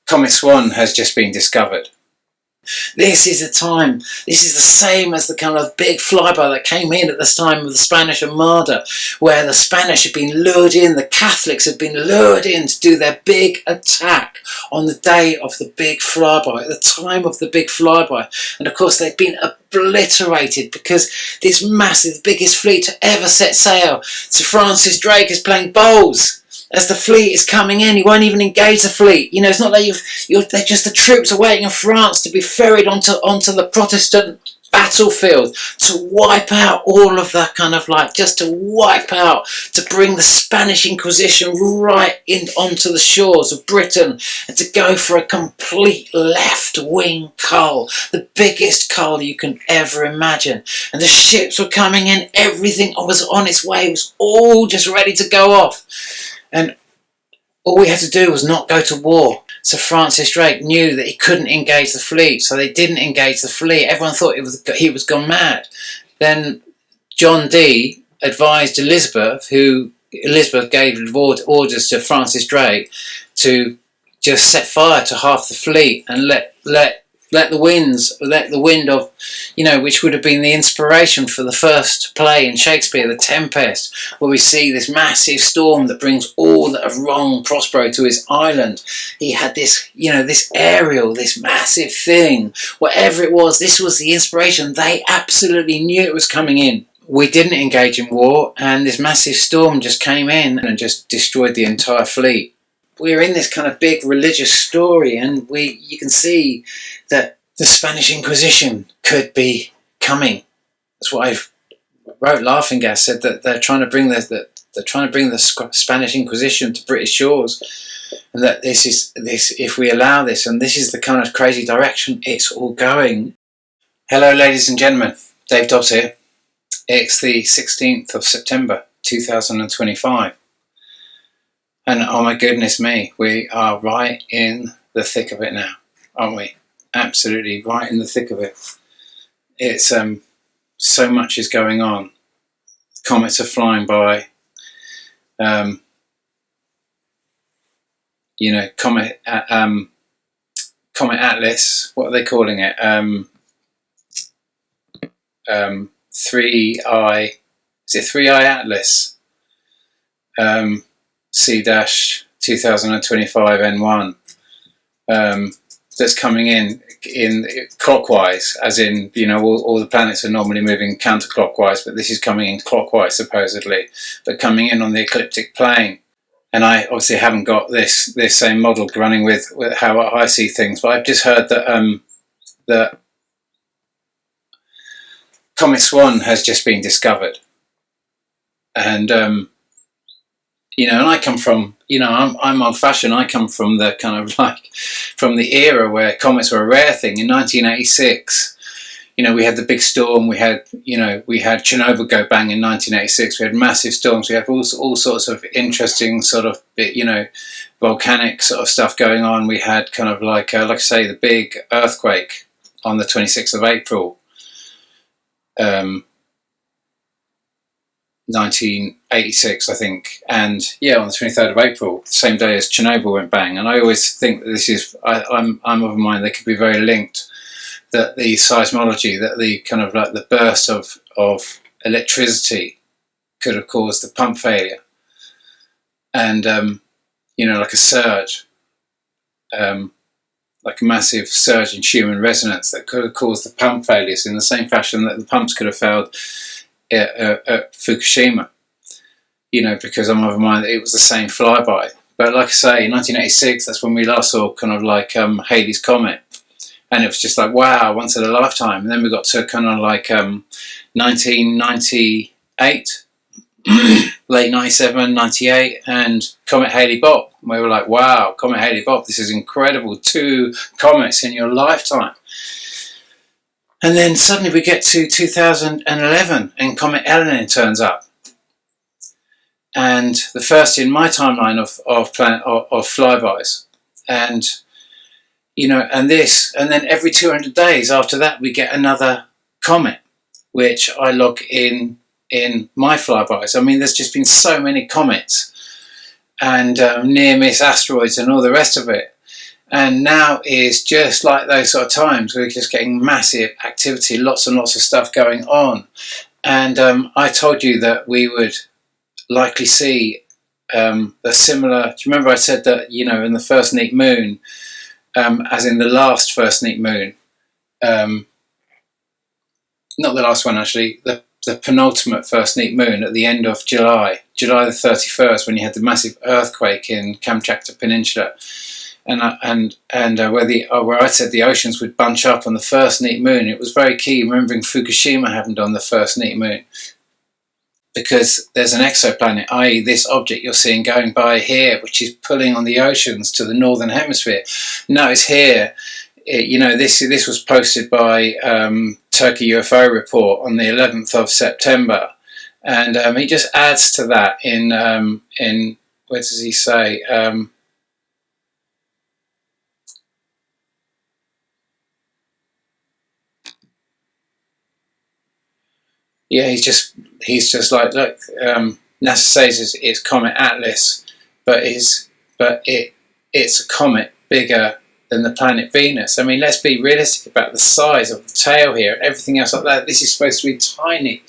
Comet Swan has just been discovered. This is a time, this is the same as the kind of big flyby that came in at the time of the Spanish Armada, where the Spanish had been lured in, the Catholics had been lured in to do their big attack on the day of the big flyby, at the time of the big flyby. And of course they'd been obliterated because this massive, biggest fleet to ever set sail, Sir Francis Drake is playing bowls. As the fleet is coming in, he won't even engage the fleet. You know, it's not like they're just the troops are waiting in France to be ferried onto the Protestant battlefield to wipe out all of that kind of just to wipe out, to bring the Spanish Inquisition right in onto the shores of Britain and to go for a complete left-wing cull, the biggest cull you can ever imagine. And the ships were coming in, everything was on its way, it was all just ready to go off. And all we had to do was not go to war. Sir Francis Drake knew that he couldn't engage the fleet, so they didn't engage the fleet. Everyone thought he was gone mad. Then John Dee advised Elizabeth, Elizabeth gave orders to Francis Drake to just set fire to half the fleet and let the wind of, which would have been the inspiration for the first play in Shakespeare, The Tempest, where we see this massive storm that brings all that have wronged Prospero to his island. He had this, this Ariel, this massive thing, whatever it was, this was the inspiration. They absolutely knew it was coming in. We didn't engage in war, and this massive storm just came in and just destroyed the entire fleet. We're in this kind of big religious story, and you can see that the Spanish Inquisition could be coming. That's what I wrote. Laughing Gas said that they're trying to bring the Spanish Inquisition to British shores, and that this if we allow this, and this is the kind of crazy direction it's all going. Hello, ladies and gentlemen, Dave Dobbs here. It's the 16th of September 2025. And oh my goodness me, we are right in the thick of it now, aren't we? Absolutely right in the thick of it. It's so much is going on. Comets are flying by. Comet Atlas. What are they calling it? 3i. Is it 3i Atlas? C-2025 N1 that's coming in clockwise, as in, all the planets are normally moving counterclockwise, but this is coming in clockwise supposedly, but coming in on the ecliptic plane. And I obviously haven't got this same model running with how I see things, but I've just heard that that Comet Swan has just been discovered, and and I come from, I'm old-fashioned. I come from the kind of from the era where comets were a rare thing. In 1986, we had the big storm. We had Chernobyl go bang in 1986. We had massive storms. We had all sorts of interesting sort of, volcanic sort of stuff going on. We had kind of like I say, the big earthquake on the 26th of April. 1986, I think, and on the 23rd of April, the same day as Chernobyl went bang. And I always think that this is, I'm of a mind they could be very linked. That the seismology, that the kind of the burst of electricity could have caused the pump failure, and like a surge, like a massive surge in Schumann resonance that could have caused the pump failures in the same fashion that the pumps could have failed at Fukushima, because I'm of a mind that it was the same flyby. But like I say, in 1986, that's when we last saw kind of Halley's Comet, and it was just like, wow, once in a lifetime. And then we got to kind of 1998, late 97, 98, and Comet Halley-Bopp. And we were like, wow, Comet Halley-Bopp, this is incredible, 2 comets in your lifetime. And then suddenly we get to 2011 and Comet Eleanor turns up. And the first in my timeline of flybys. And, and then every 200 days after that we get another comet, which I log in my flybys. I mean, there's just been so many comets and near-miss asteroids and all the rest of it. And now is just like those sort of times. We're just getting massive activity, lots and lots of stuff going on. And I told you that we would likely see a similar. Do you remember I said that, you know, in the first neat moon, as in the last first neat moon, not the last one actually, the penultimate first neat moon at the end of July the 31st, when you had the massive earthquake in Kamchatka Peninsula, and where I said the oceans would bunch up on the first neat moon. It was very key, remembering Fukushima happened on the first neat moon, because there's an exoplanet, i.e. this object you're seeing going by here, which is pulling on the oceans to the northern hemisphere. Notice here, you know, this was posted by Turkey UFO Report on the 11th of September, and he just adds to that in where does he say? Yeah, he's just like, look, NASA says it's Comet Atlas, but it's a comet bigger than the planet Venus. I mean, let's be realistic about the size of the tail here and everything else like that. This is supposed to be tiny.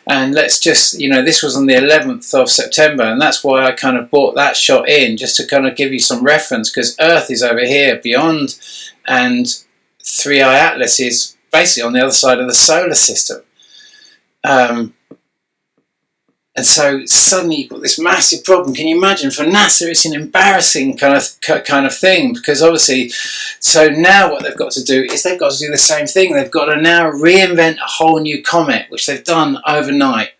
And let's just, you know, this was on the 11th of September, and that's why I kind of brought that shot in, just to kind of give you some reference, because Earth is over here beyond, and 3i Atlas is basically on the other side of the solar system. And so suddenly you've got this massive problem. Can you imagine? For NASA, it's an embarrassing kind of thing, because obviously, so now what they've got to do is they've got to do the same thing. They've got to now reinvent a whole new comet, which they've done overnight,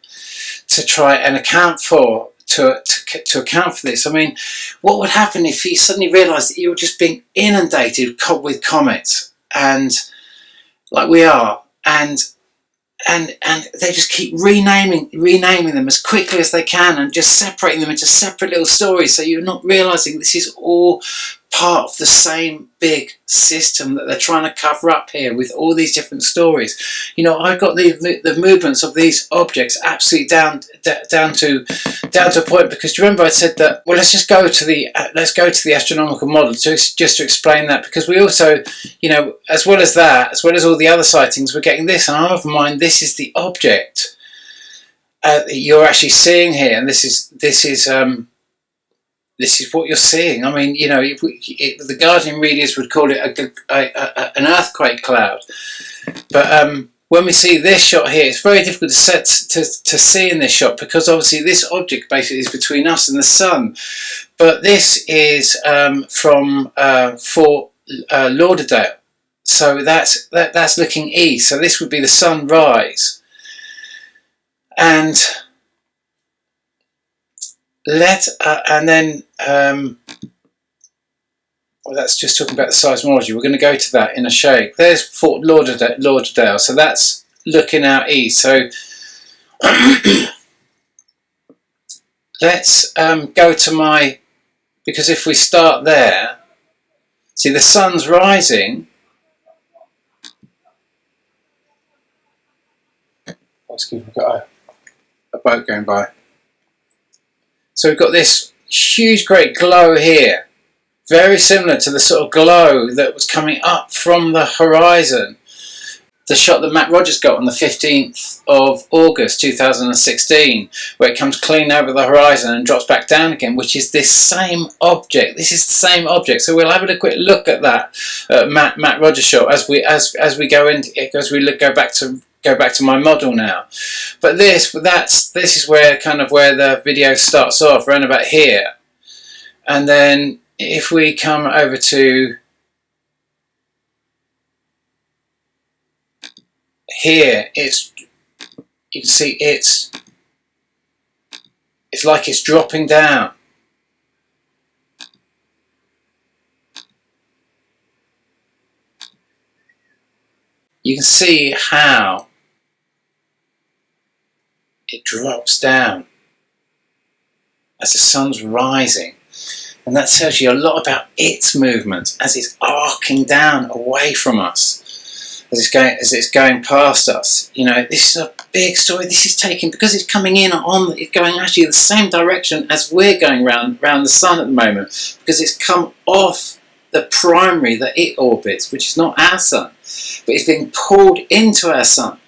to try and account for this. I mean, what would happen if you suddenly realised that you were just being inundated with comets, and like we are, and they just keep renaming them as quickly as they can, and just separating them into separate little stories, so you're not realising this is all part of the same big system that they're trying to cover up here with all these different stories. You know, I've got the movements of these objects absolutely down to a point, because do you remember I said that, well, let's go to the astronomical model just to explain that, because we also, you know, as well as all the other sightings, we're getting this, and I'm of mind this is the object that you're actually seeing here, and this is what you're seeing. I mean, you know, the Guardian readers would call it an earthquake cloud. But when we see this shot here, it's very difficult to see in this shot, because obviously this object basically is between us and the sun. But this is from Fort Lauderdale. So that's looking east. So this would be the sunrise. And well, that's just talking about the seismology. We're going to go to that in a shake. There's Fort Lauderdale, so that's looking out east. So let's go to because if we start there, see the sun's rising. Oh, excuse me, I've got a boat going by. So we've got this huge great glow here, very similar to the sort of glow that was coming up from the horizon. The shot that Matt Rogers got on the 15th of August 2016, where it comes clean over the horizon and drops back down again, which is this same object. This is the same object. So we'll have a quick look at that Matt Rogers shot as we go back to my model now. But this is where the video starts off, around about here. And then if we come over to here, you can see it's like it's dropping down. You can see how it drops down as the sun's rising, and that tells you a lot about its movement as it's arcing down away from us, as it's going past us. You know, this is a big story. This is taking, because it's coming in it's going actually the same direction as we're going round the sun at the moment, because it's come off the primary that it orbits, which is not our sun, but it's being pulled into our sun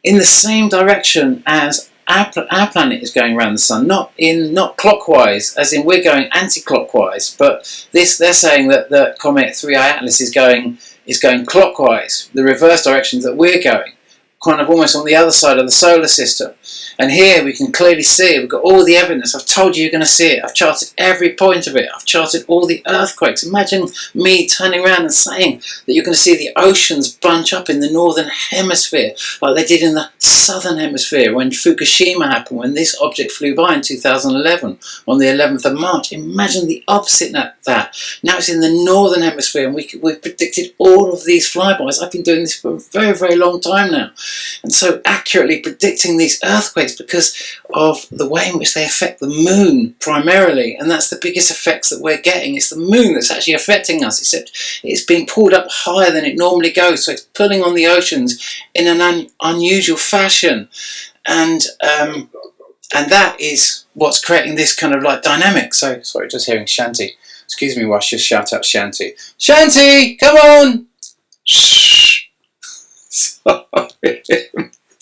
in the same direction as our planet is going around the sun, not clockwise, as in we're going anti-clockwise, but they're saying that the comet 3I Atlas is going clockwise, the reverse direction that we're going, kind of almost on the other side of the solar system. And here we can clearly see, we've got all the evidence. I've told you you're going to see it. I've charted every point of it. I've charted all the earthquakes. Imagine me turning around and saying that you're going to see the oceans bunch up in the northern hemisphere like they did in the southern hemisphere when Fukushima happened, when this object flew by in 2011 on the 11th of March. Imagine the opposite of that. Now it's in the northern hemisphere, and we've predicted all of these flybys. I've been doing this for a very, very long time now, and so accurately predicting these earthquakes because of the way in which they affect the moon primarily, and that's the biggest effects that we're getting. It's the moon that's actually affecting us, except it's being pulled up higher than it normally goes, so it's pulling on the oceans in an unusual fashion, and that is what's creating this kind of like dynamic. So sorry, just hearing Shanti. Excuse me while I just shout out Shanti. Shanti, come on! Shh! Sorry.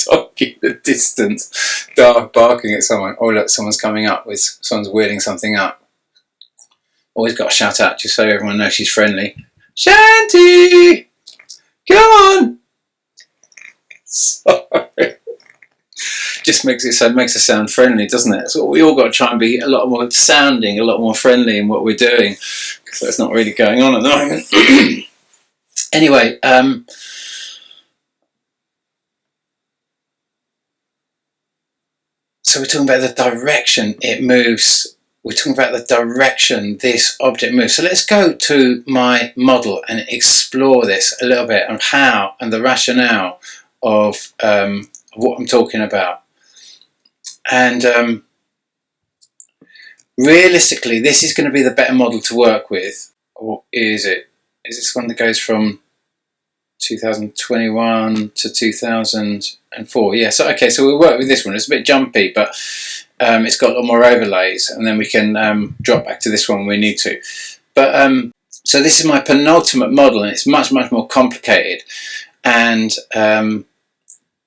Dog in the distance, dog barking at someone. Oh look, someone's coming up with, someone's wheeling something up. Always got to shout out just so everyone knows she's friendly. Shanti! Come on! Sorry. Just makes it sound friendly, doesn't it? So we all got to try and be a lot more sounding, a lot more friendly in what we're doing, because that's not really going on at the moment. Anyway, so we're talking about the direction it moves. We're talking about the direction this object moves. So let's go to my model and explore this a little bit, and how, and the rationale of what I'm talking about. And realistically, this is going to be the better model to work with. Or is it? Is this one that goes from 2021 to 2004? Yeah, so okay, so we'll work with this one. It's a bit jumpy, but it's got a lot more overlays, and then we can drop back to this one when we need to. But so this is my penultimate model, and it's much, much more complicated. And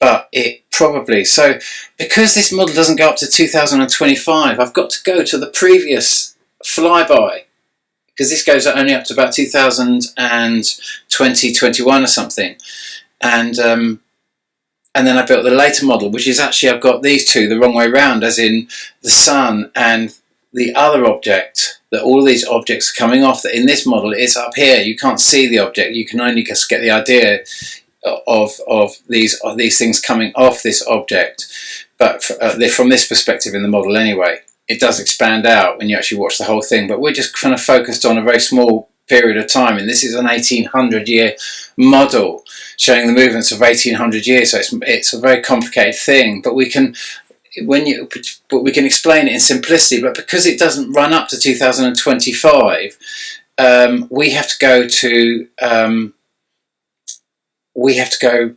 but it probably, so because this model doesn't go up to 2025, I've got to go to the previous flyby, because this goes only up to about 2020, 21 or something. And then I built the later model, which is actually, I've got these two the wrong way round, as in the sun and the other object, that all these objects are coming off, that in this model it's up here. You can't see the object, you can only just get the idea of these things coming off this object, but from this perspective in the model anyway. It does expand out when you actually watch the whole thing, but we're just kind of focused on a very small period of time, and this is an 1800-year model showing the movements of 1800 years, so it's a very complicated thing, but we can explain it in simplicity. But because it doesn't run up to 2025, we have to go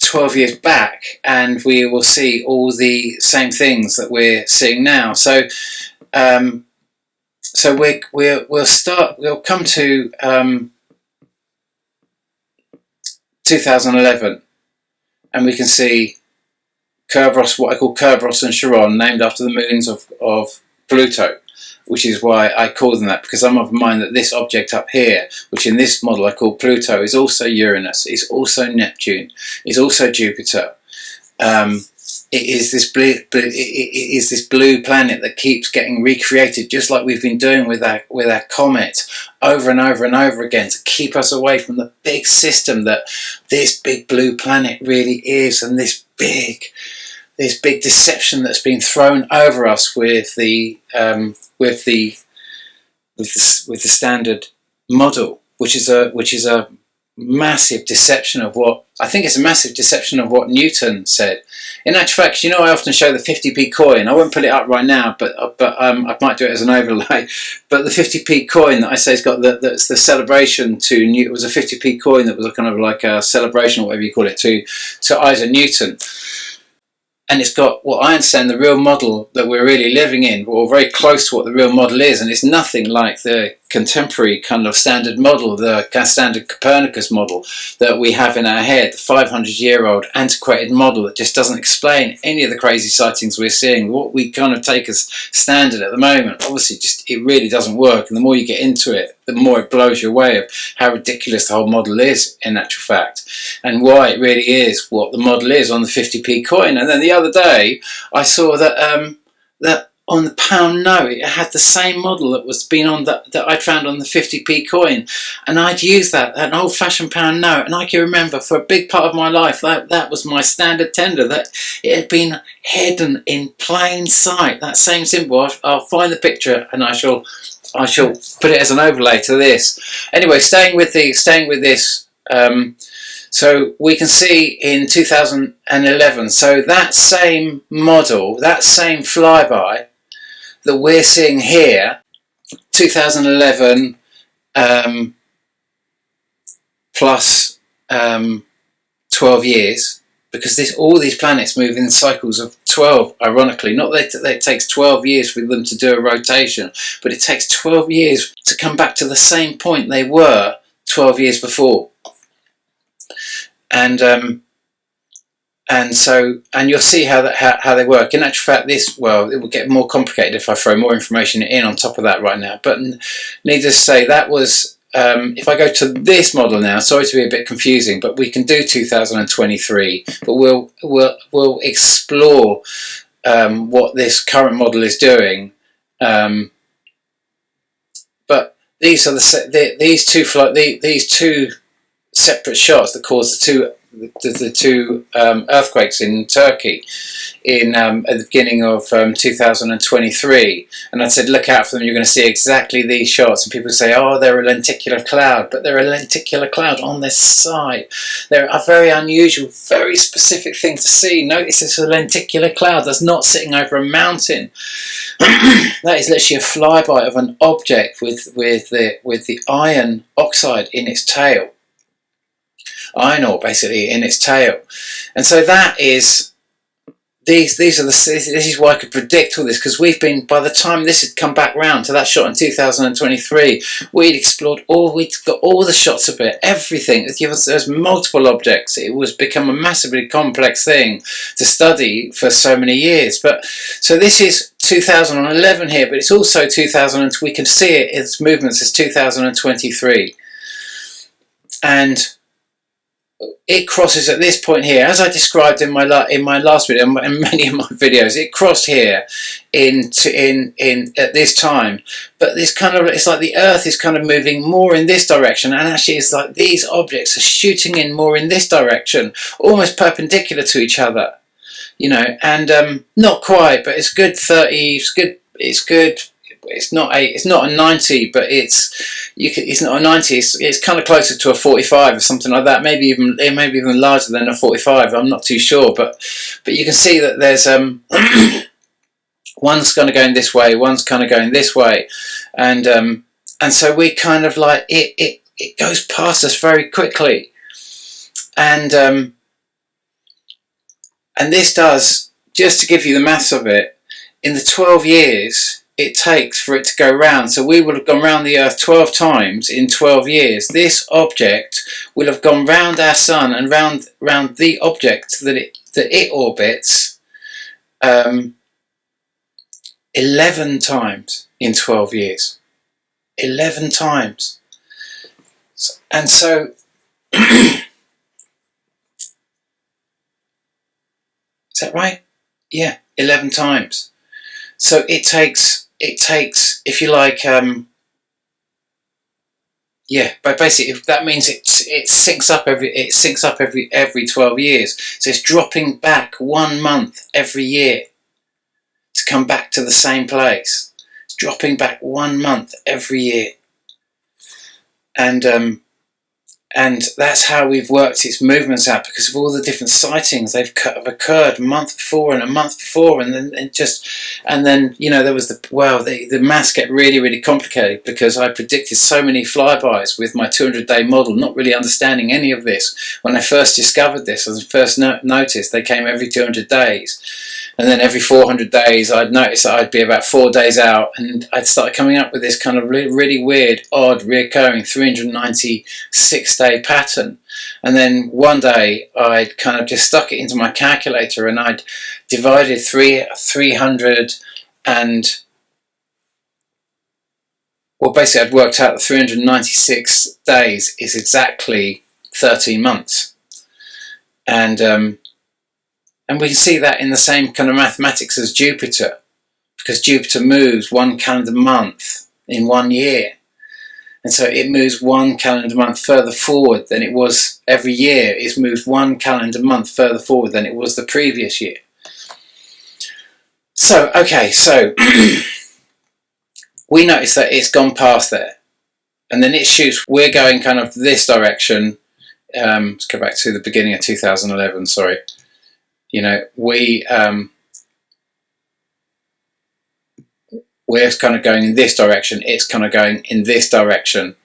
12 years back, and we will see all the same things that we're seeing now. So we'll come to 2011, and we can see Kerberos, what I call Kerberos and Charon, named after the moons of Pluto, which is why I call them that, because I'm of mind that this object up here, which in this model I call Pluto, is also Uranus, is also Neptune, is also Jupiter. It is this blue planet that keeps getting recreated, just like we've been doing with our comet, over and over and over again, to keep us away from the big system that this big blue planet really is, and this big deception that's been thrown over us with the standard model, which is a massive deception of what I think it's a massive deception of what Newton said. In actual fact, you know, I often show the 50p coin. I won't put it up right now, but I might do it as an overlay. But the 50p coin that I say has got that's the celebration to Newton. It was a 50p coin that was a kind of like a celebration, or whatever you call it, to Isaac Newton. And it's got what I understand the real model that we're really living in, or very close to what the real model is, and it's nothing like the contemporary kind of standard model, the standard Copernicus model that we have in our head, the 500-year-old antiquated model that just doesn't explain any of the crazy sightings we're seeing, what we kind of take as standard at the moment. Obviously, just it really doesn't work, and the more you get into it, the more it blows you away of how ridiculous the whole model is in actual fact, and why it really is what the model is on the 50p coin. And then the other day I saw that that on the pound note it had the same model that was been on that I'd found on the 50p coin, and I'd used that, an old-fashioned pound note, and I can remember for a big part of my life that was my standard tender, that it had been hidden in plain sight, that same symbol. I'll find the picture and I shall put it as an overlay to this. Anyway, staying with this, so we can see in 2011, so that same model, that same flyby that we're seeing here, 2011 plus 12 years, because all these planets move in cycles of 12, ironically. Not that it takes 12 years for them to do a rotation, but it takes 12 years to come back to the same point they were 12 years before. And you'll see how they work. In actual fact, it will get more complicated if I throw more information in on top of that right now. But needless to say, that was, if I go to this model now, sorry to be a bit confusing, but we can do 2023, but we'll explore what this current model is doing. But these are these two separate shots that caused the two earthquakes in Turkey at the beginning of 2023, and I said look out for them, you're going to see exactly these shots, and people say, oh, they're a lenticular cloud, but they're a lenticular cloud on this side. They're a very unusual, very specific thing to see. Notice it's a lenticular cloud that's not sitting over a mountain. That is literally a flyby of an object with the iron oxide in its tail. Iron ore basically in its tail. And so that is this is why I could predict all this, because we've been, by the time this had come back round to that shot in 2023, we'd got all the shots of it, everything. There's multiple objects. It was become a massively complex thing to study for so many years. But so this is 2011 here, but it's also 2000, we can see it, its movements as 2023. And it crosses at this point here, as I described in my last video and many of my videos. It crossed here in at this time, but this kind of, it's like the Earth is kind of moving more in this direction, and actually it's like these objects are shooting in more in this direction, almost perpendicular to each other, you know. And not quite, but it's good 30. It's good. It's not a 90, but it's not a 90. It's kind of closer to a 45 or something like that. Maybe even larger than a 45. I'm not too sure, but you can see that there's one's kind of going this way, one's kind of going this way, and so we kind of like it goes past us very quickly, and this does, just to give you the maths of it, in the 12 years it takes for it to go round. So we would have gone round the Earth 12 times in 12 years. This object will have gone round our sun and round the object that it orbits 11 times in 12 years. 11 times. And so is that right? Yeah, 11 times. So it takes, if you like, yeah, but basically that means it syncs up every 12 years. So it's dropping back 1 month every year to come back to the same place. It's dropping back 1 month every year, and that's how we've worked its movements out, because of all the different sightings they've occurred a month before and a month before, and then you know, there was the maths get really complicated, because I predicted so many flybys with my 200-day model, not really understanding any of this. When I first discovered this, as I first noticed, they came every 200 days, And then every 400 days, I'd notice that I'd be about 4 days out, and I'd start coming up with this kind of really weird, odd, reoccurring 396-day pattern. And then one day, I'd kind of just stuck it into my calculator, and I'd divided 300 and... Well, basically, I'd worked out that 396 days is exactly 13 months. And we can see that in the same kind of mathematics as Jupiter, because Jupiter moves one calendar month in 1 year. And so it moves one calendar month further forward than it was every year. It's moved one calendar month further forward than it was the previous year. So, okay, so we notice that it's gone past there. And then it shoots, we're going kind of this direction. Let's go back to the beginning of 2011, sorry. You know, we're kind of going in this direction. It's kind of going in this direction,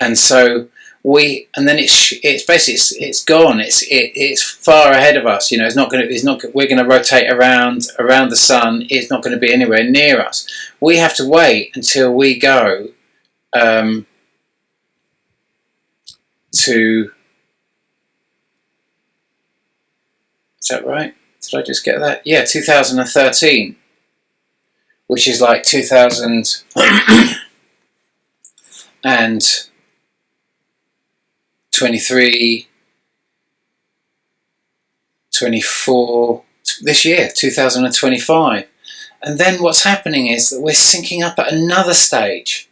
and so and then it's basically it's gone. It's far ahead of us. You know, we're going to rotate around the sun. It's not going to be anywhere near us. We have to wait until we go to. Is that right? Did I just get that? Yeah, 2013, which is like 2023, 24, this year, 2025. And then what's happening is that we're syncing up at another stage.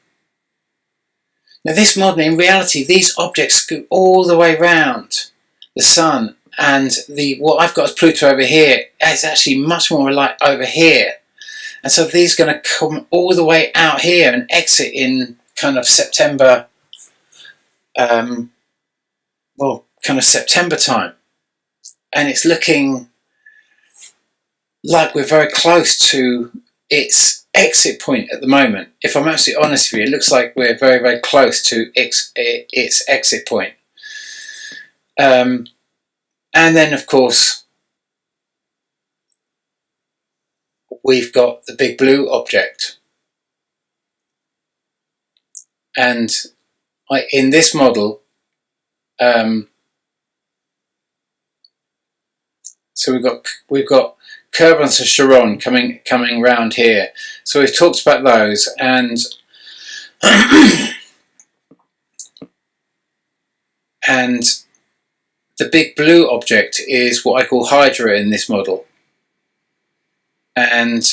Now this model, in reality, these objects scoot all the way round the sun. And what I've got as Pluto over here is actually much more like over here. And so these are going to come all the way out here and exit in kind of September, kind of September time. And it's looking like we're very close to its exit point at the moment. If I'm absolutely honest with you, it looks like we're very, very close to its exit point. And then, of course, we've got the big blue object. And in this model, so we've got Kerbons and Charon coming round here. So we've talked about those, and and the big blue object is what I call Hydra in this model. And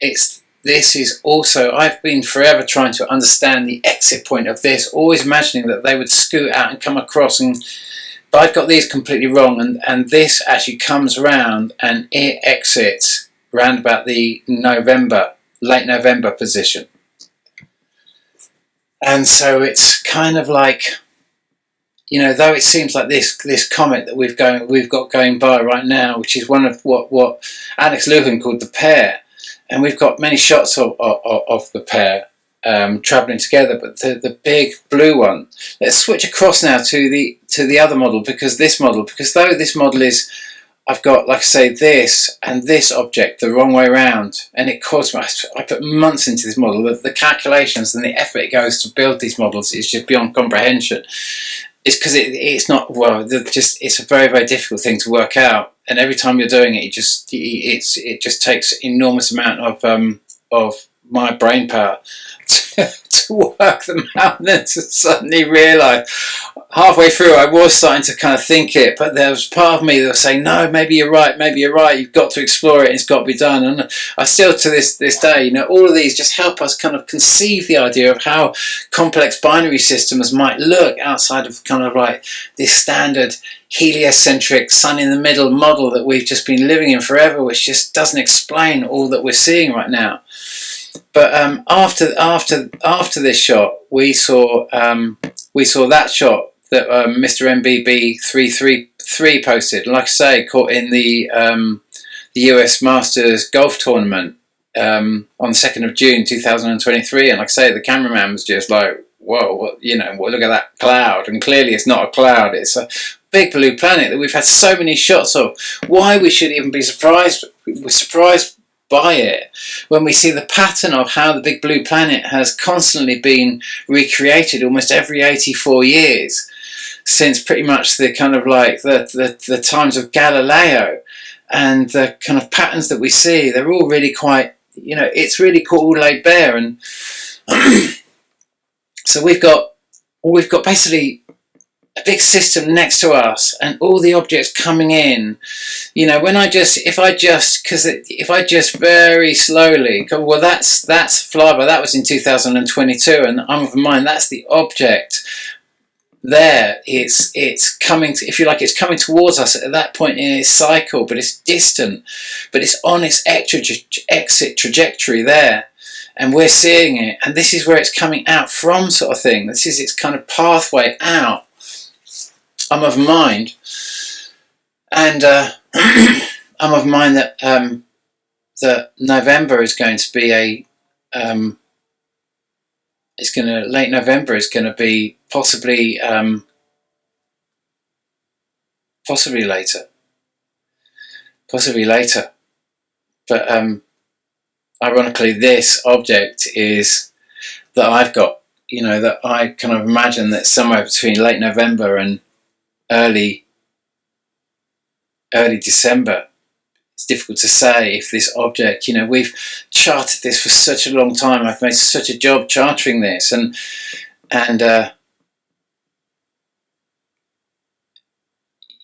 this is also, I've been forever trying to understand the exit point of this, always imagining that they would scoot out and come across, but I've got these completely wrong, and this actually comes round and it exits round about the late November position. And so it's kind of like, you know, though it seems like this comet that we've got going by right now, which is one of what Alex Luhan called the pair, and we've got many shots of the pair travelling together. But the big blue one. Let's switch across now to the other model, because though this model is, I've got, like I say, this and this object the wrong way around, and it caused me, I put months into this model. The calculations and the effort it goes to build these models is just beyond comprehension. It's because it's not, well, it's a very, very difficult thing to work out, and every time you're doing it, it just takes enormous amount of my brain power to work them out, and then to suddenly realise halfway through I was starting to kind of think it, but there was part of me that was saying, no, maybe you're right, you've got to explore it, it's got to be done. And I still, to this day, you know, all of these just help us kind of conceive the idea of how complex binary systems might look outside of kind of like this standard heliocentric sun in the middle model that we've just been living in forever, which just doesn't explain all that we're seeing right now. But after this shot, we saw that shot that Mr. MBB333 posted. And like I say, caught in the US Masters golf tournament on the 2nd of June 2023. And like I say, the cameraman was just like, whoa, you know, well, look at that cloud. And clearly it's not a cloud. It's big blue planet that we've had so many shots of. Why we should even be surprised? We're surprised by it when we see the pattern of how the big blue planet has constantly been recreated almost every 84 years since pretty much the kind of like the times of Galileo, and the kind of patterns that we see, they're all really quite, it's really all laid bare. And so we've got basically a big system next to us, and all the objects coming in. If I just very slowly go, well, that's flyby. That was in 2022, and I'm of mind that's the object. There, it's coming. If you like, it's coming towards us at that point in its cycle, but it's distant. But it's on its exit trajectory there. And we're seeing it, and this is where it's coming out from, sort of thing. This is its kind of pathway out. I'm of mind, and I'm of mind that that November is going to be late November is going to be possibly later, but ironically, this object is that I've got, that I kind of imagine that somewhere between late November and early December. It's difficult to say if this object, we've charted this for such a long time. I've made such a job charting this, and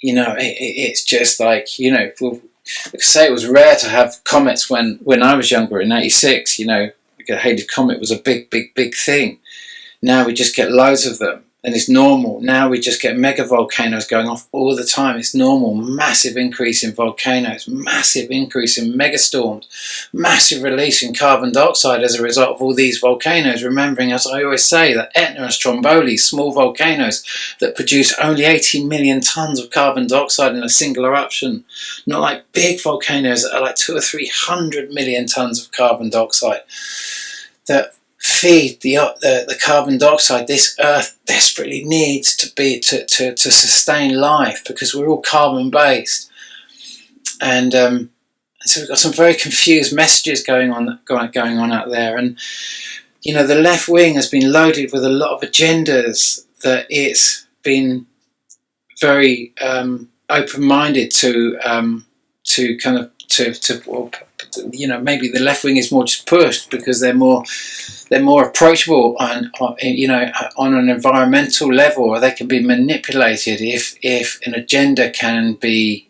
it's just like, like I say, it was rare to have comets when I was younger in '86. A Haded Comet was a big thing. Now we just get loads of them, and it's normal. Now we just get mega volcanoes going off all the time. It's normal. Massive increase in volcanoes, massive increase in megastorms, massive release in carbon dioxide as a result of all these volcanoes. Remembering, as I always say, that Etna and Stromboli, small volcanoes that produce only 80 million tons of carbon dioxide in a single eruption, not like big volcanoes that are like 200 or 300 million tons of carbon dioxide that feed the carbon dioxide this Earth desperately needs to sustain life, because we're all carbon based, and so we've got some very confused messages going on out there. And the left wing has been loaded with a lot of agendas that it's been very open-minded to maybe the left wing is more just pushed because they're more approachable on an environmental level, or they can be manipulated if an agenda can be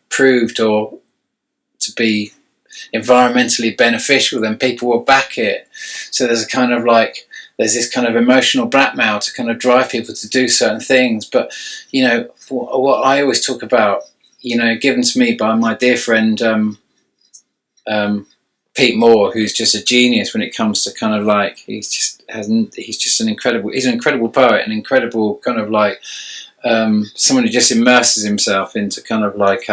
proved or to be environmentally beneficial, then people will back it. So there's this kind of emotional blackmail to kind of drive people to do certain things. But what I always talk about, given to me by my dear friend Pete Moore, who's just a genius when it comes to kind of like, he's an incredible poet, an incredible kind of like someone who just immerses himself into kind of like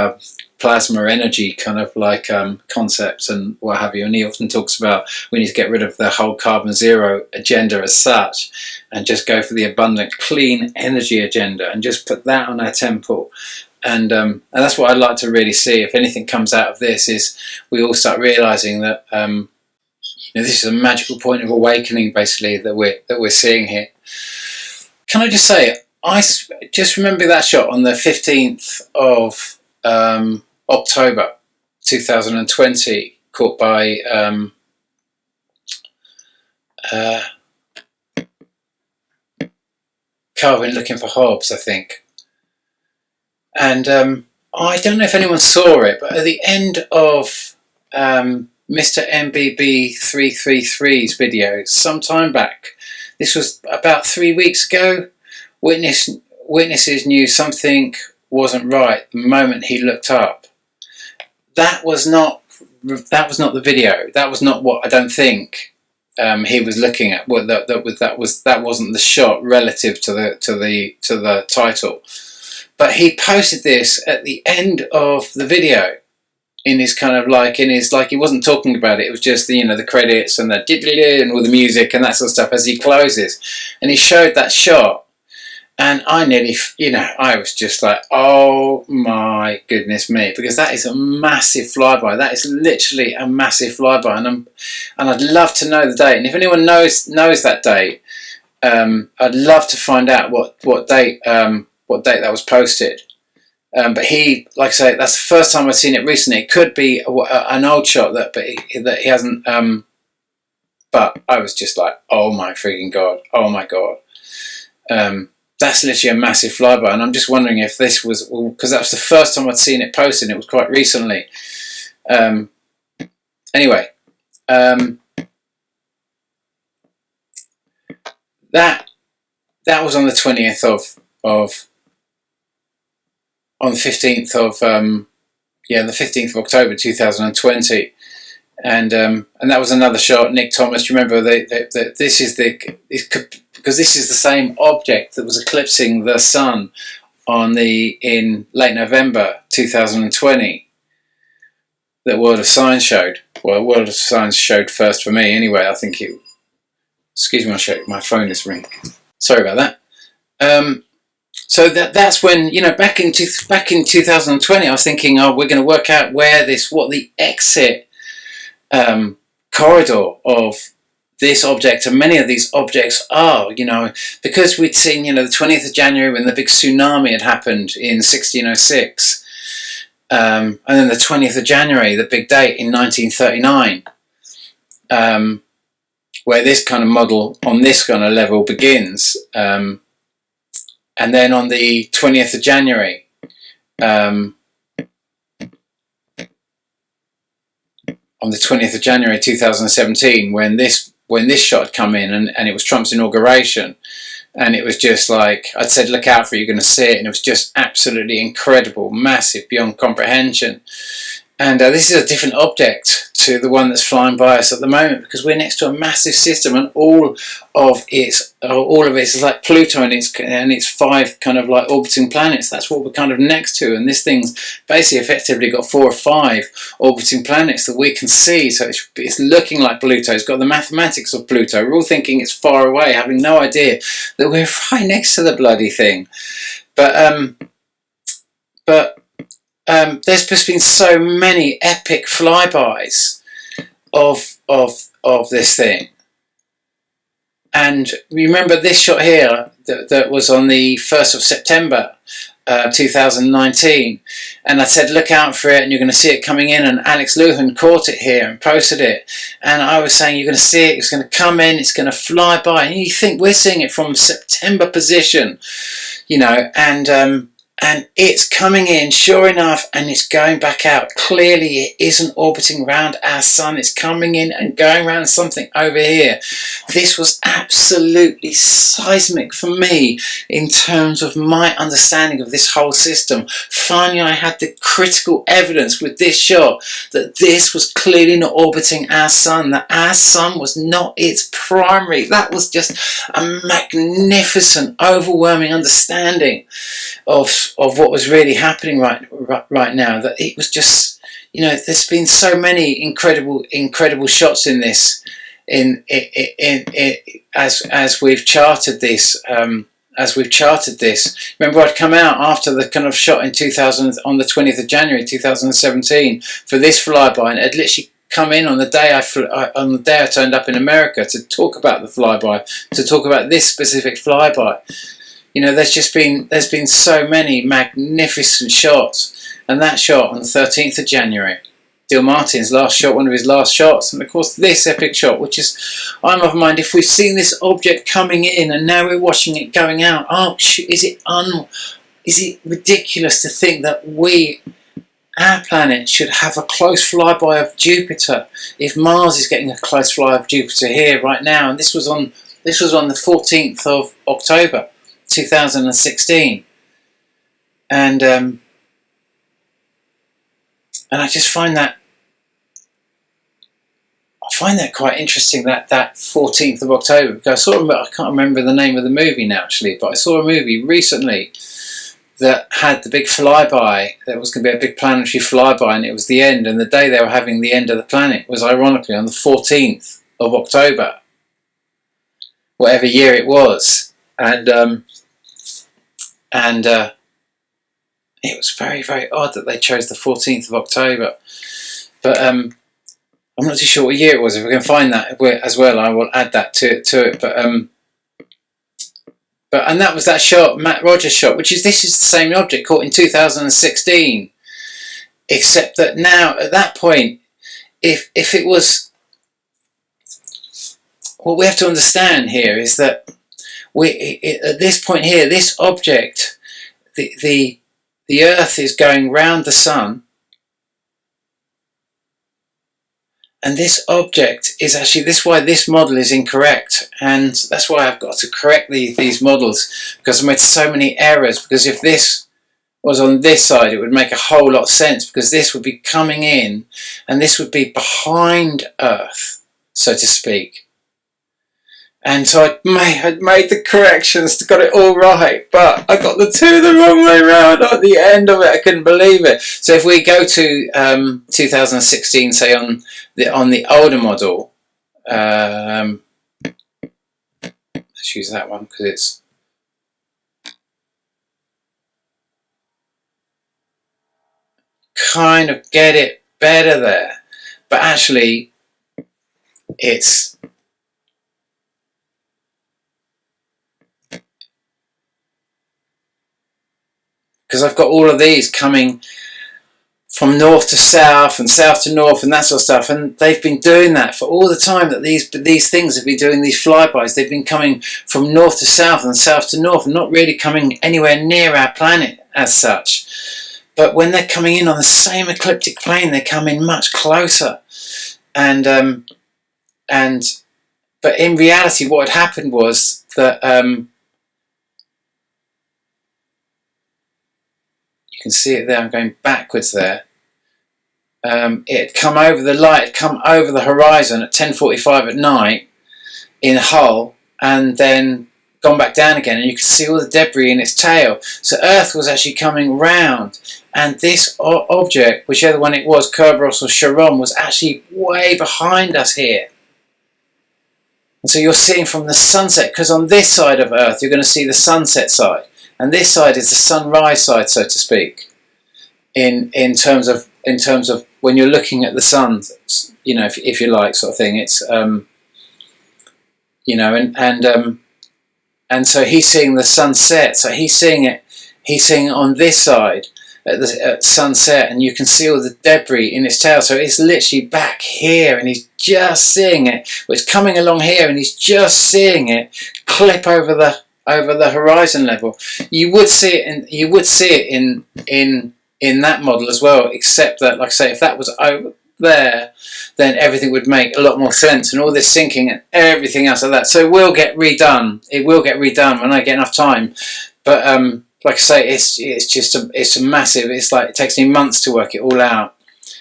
plasma energy kind of like concepts and what have you. And he often talks about we need to get rid of the whole carbon zero agenda as such and just go for the abundant clean energy agenda and just put that on our temple. And that's what I'd like to really see. If anything comes out of this, is we all start realising that this is a magical point of awakening, basically, that we're seeing here. Can I just say, I just remember that shot on the 15th of October 2020, caught by Calvin looking for Hobbes, I think. And I don't know if anyone saw it, but at the end of Mr. MBB333's video, some time back, this was about 3 weeks ago, witnesses knew something wasn't right the moment he looked up. That was not the video. That was not what I don't think he was looking at. Well, that wasn't the shot relative to the title. But he posted this at the end of the video in his he wasn't talking about it. It was just the credits and the and all the music and that sort of stuff as he closes, and he showed that shot. And I nearly, you know, I was just like, oh my goodness me, because that is a massive flyby. That is literally a massive flyby, and I'd love to know the date. And if anyone knows that date, I'd love to find out what date that was posted. But like I say, that's the first time I've seen it recently. It could be an old shot that he hasn't. But I was just like, oh my freaking god, oh my god. That's literally a massive flyby, and I'm just wondering if this was, because that was the first time I'd seen it posted, and it was quite recently. Anyway, that was on the 20th on the 15th of the 15th of October 2020, and that was another shot. Nick Thomas, do you remember this is because this is the same object that was eclipsing the sun in late November 2020 that World of Science showed. Well, World of Science showed first for me anyway. I think it, excuse me, my phone is ringing. Sorry about that. So that's when, you know, back in 2020, I was thinking, oh, we're going to work out what the exit corridor of this object and many of these objects are, you know, because we'd seen, you know, the 20th of January when the big tsunami had happened in 1606, and then the 20th of January, the big date in 1939, where this kind of model on this kind of level begins, and then on the 20th of January, on the 20th of January 2017, when this shot had come in, and it was Trump's inauguration, and it was just like, I'd said, look out for it, you're going to see it, and it was just absolutely incredible, massive, beyond comprehension. And this is a different object to the one that's flying by us at the moment, because we're next to a massive system, and all of it is like Pluto and its 5 kind of like orbiting planets. That's what we're kind of next to, and this thing's basically effectively got 4 or 5 orbiting planets that we can see. So it's looking like Pluto. It's got the mathematics of Pluto. We're all thinking it's far away, having no idea that we're right next to the bloody thing. But there's just been so many epic flybys of this thing. And remember this shot here that was on the 1st of September 2019, and I said look out for it, and you're going to see it coming in, and Alex Luhan caught it here and posted it, and I was saying you're going to see it, it's going to come in, it's going to fly by, and you think we're seeing it from September position, you know, and it's coming in, sure enough, and it's going back out. Clearly it isn't orbiting around our sun, it's coming in and going around something over here. This was absolutely seismic for me in terms of my understanding of this whole system. Finally I had the critical evidence with this shot that this was clearly not orbiting our sun, that our sun was not its primary. That was just a magnificent, overwhelming understanding of what was really happening right now. That it was just, you know, there's been so many incredible shots in this, as we've charted this. Remember, I'd come out after the kind of shot in 2000 on the 20th of January 2017 for this flyby, and it had literally come in on the day I turned up in America to talk about the flyby, to talk about this specific flyby. You know, there's been so many magnificent shots, and that shot on the 13th of January, Dil Martin's last shot, one of his last shots, and of course this epic shot, which is, I'm of mind, if we've seen this object coming in and now we're watching it going out, oh, is it ridiculous to think that our planet should have a close flyby of Jupiter, if Mars is getting a close fly of Jupiter here right now? And this was on the 14th of October 2016, and I just find that quite interesting, that 14th of October, because I can't remember the name of the movie now actually, but I saw a movie recently that had the big flyby, that was going to be a big planetary flyby, and it was the end, and the day they were having the end of the planet was ironically on the 14th of October, whatever year it was. And and it was very, very odd that they chose the 14th of October. But I'm not too sure what year it was. If we can find that as well, I will add that to it. But and that was that shot, Matt Rogers shot, this is the same object caught in 2016, except that now at that point, if it was, what we have to understand here is that at this point here, this object, the Earth is going round the Sun, and this object is actually, this is why this model is incorrect, and that's why I've got to correct these models, because I made so many errors. Because if this was on this side, it would make a whole lot of sense, because this would be coming in and this would be behind Earth, so to speak. And so I made the corrections, got it all right, but I got the two the wrong way round at the end of it. I couldn't believe it. So if we go to 2016, say on the older model, let's use that one because it's kind of get it better there, but actually it's, because I've got all of these coming from north to south and south to north and that sort of stuff, and they've been doing that for all the time that these things have been doing these flybys. They've been coming from north to south and south to north, and not really coming anywhere near our planet as such. But when they're coming in on the same ecliptic plane, they come in much closer. And but in reality, what had happened was that you can see it there. I'm going backwards there. It had come over the light, had come over the horizon at 10:45 at night in Hull, and then gone back down again, and you can see all the debris in its tail. So Earth was actually coming round, and this object, whichever one it was, Kerberos or Charon, was actually way behind us here. And so you're seeing from the sunset, because on this side of Earth you're going to see the sunset side, and this side is the sunrise side, so to speak. In terms of when you're looking at the sun, you know, if you like, sort of thing. It's you know, and so he's seeing the sunset. So he's seeing it on this side at sunset, and you can see all the debris in its tail. So it's literally back here, and he's just seeing it. Well, it's coming along here, and he's just seeing it clip over the horizon level. You would see it in that model as well, except that, like I say, if that was over there, then everything would make a lot more sense, and all this sinking and everything else like that. So it will get redone. It will get redone when I get enough time. But like I say, it's a massive. It's like it takes me months to work it all out,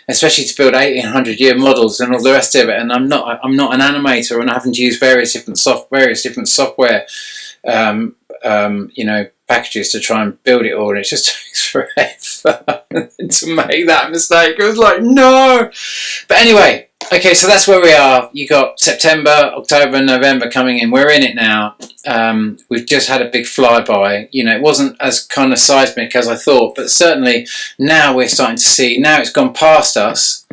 especially to build 1800-year models and all the rest of it. And I'm not an animator, and I haven't used various different software. You know, packages to try and build it all, and it just takes forever to make that mistake. I was like, no. But anyway, okay, so that's where we are. You got September, October, November coming in. We're in it now. We've just had a big flyby. You know, it wasn't as kind of seismic as I thought, but certainly now we're starting to see. Now it's gone past us.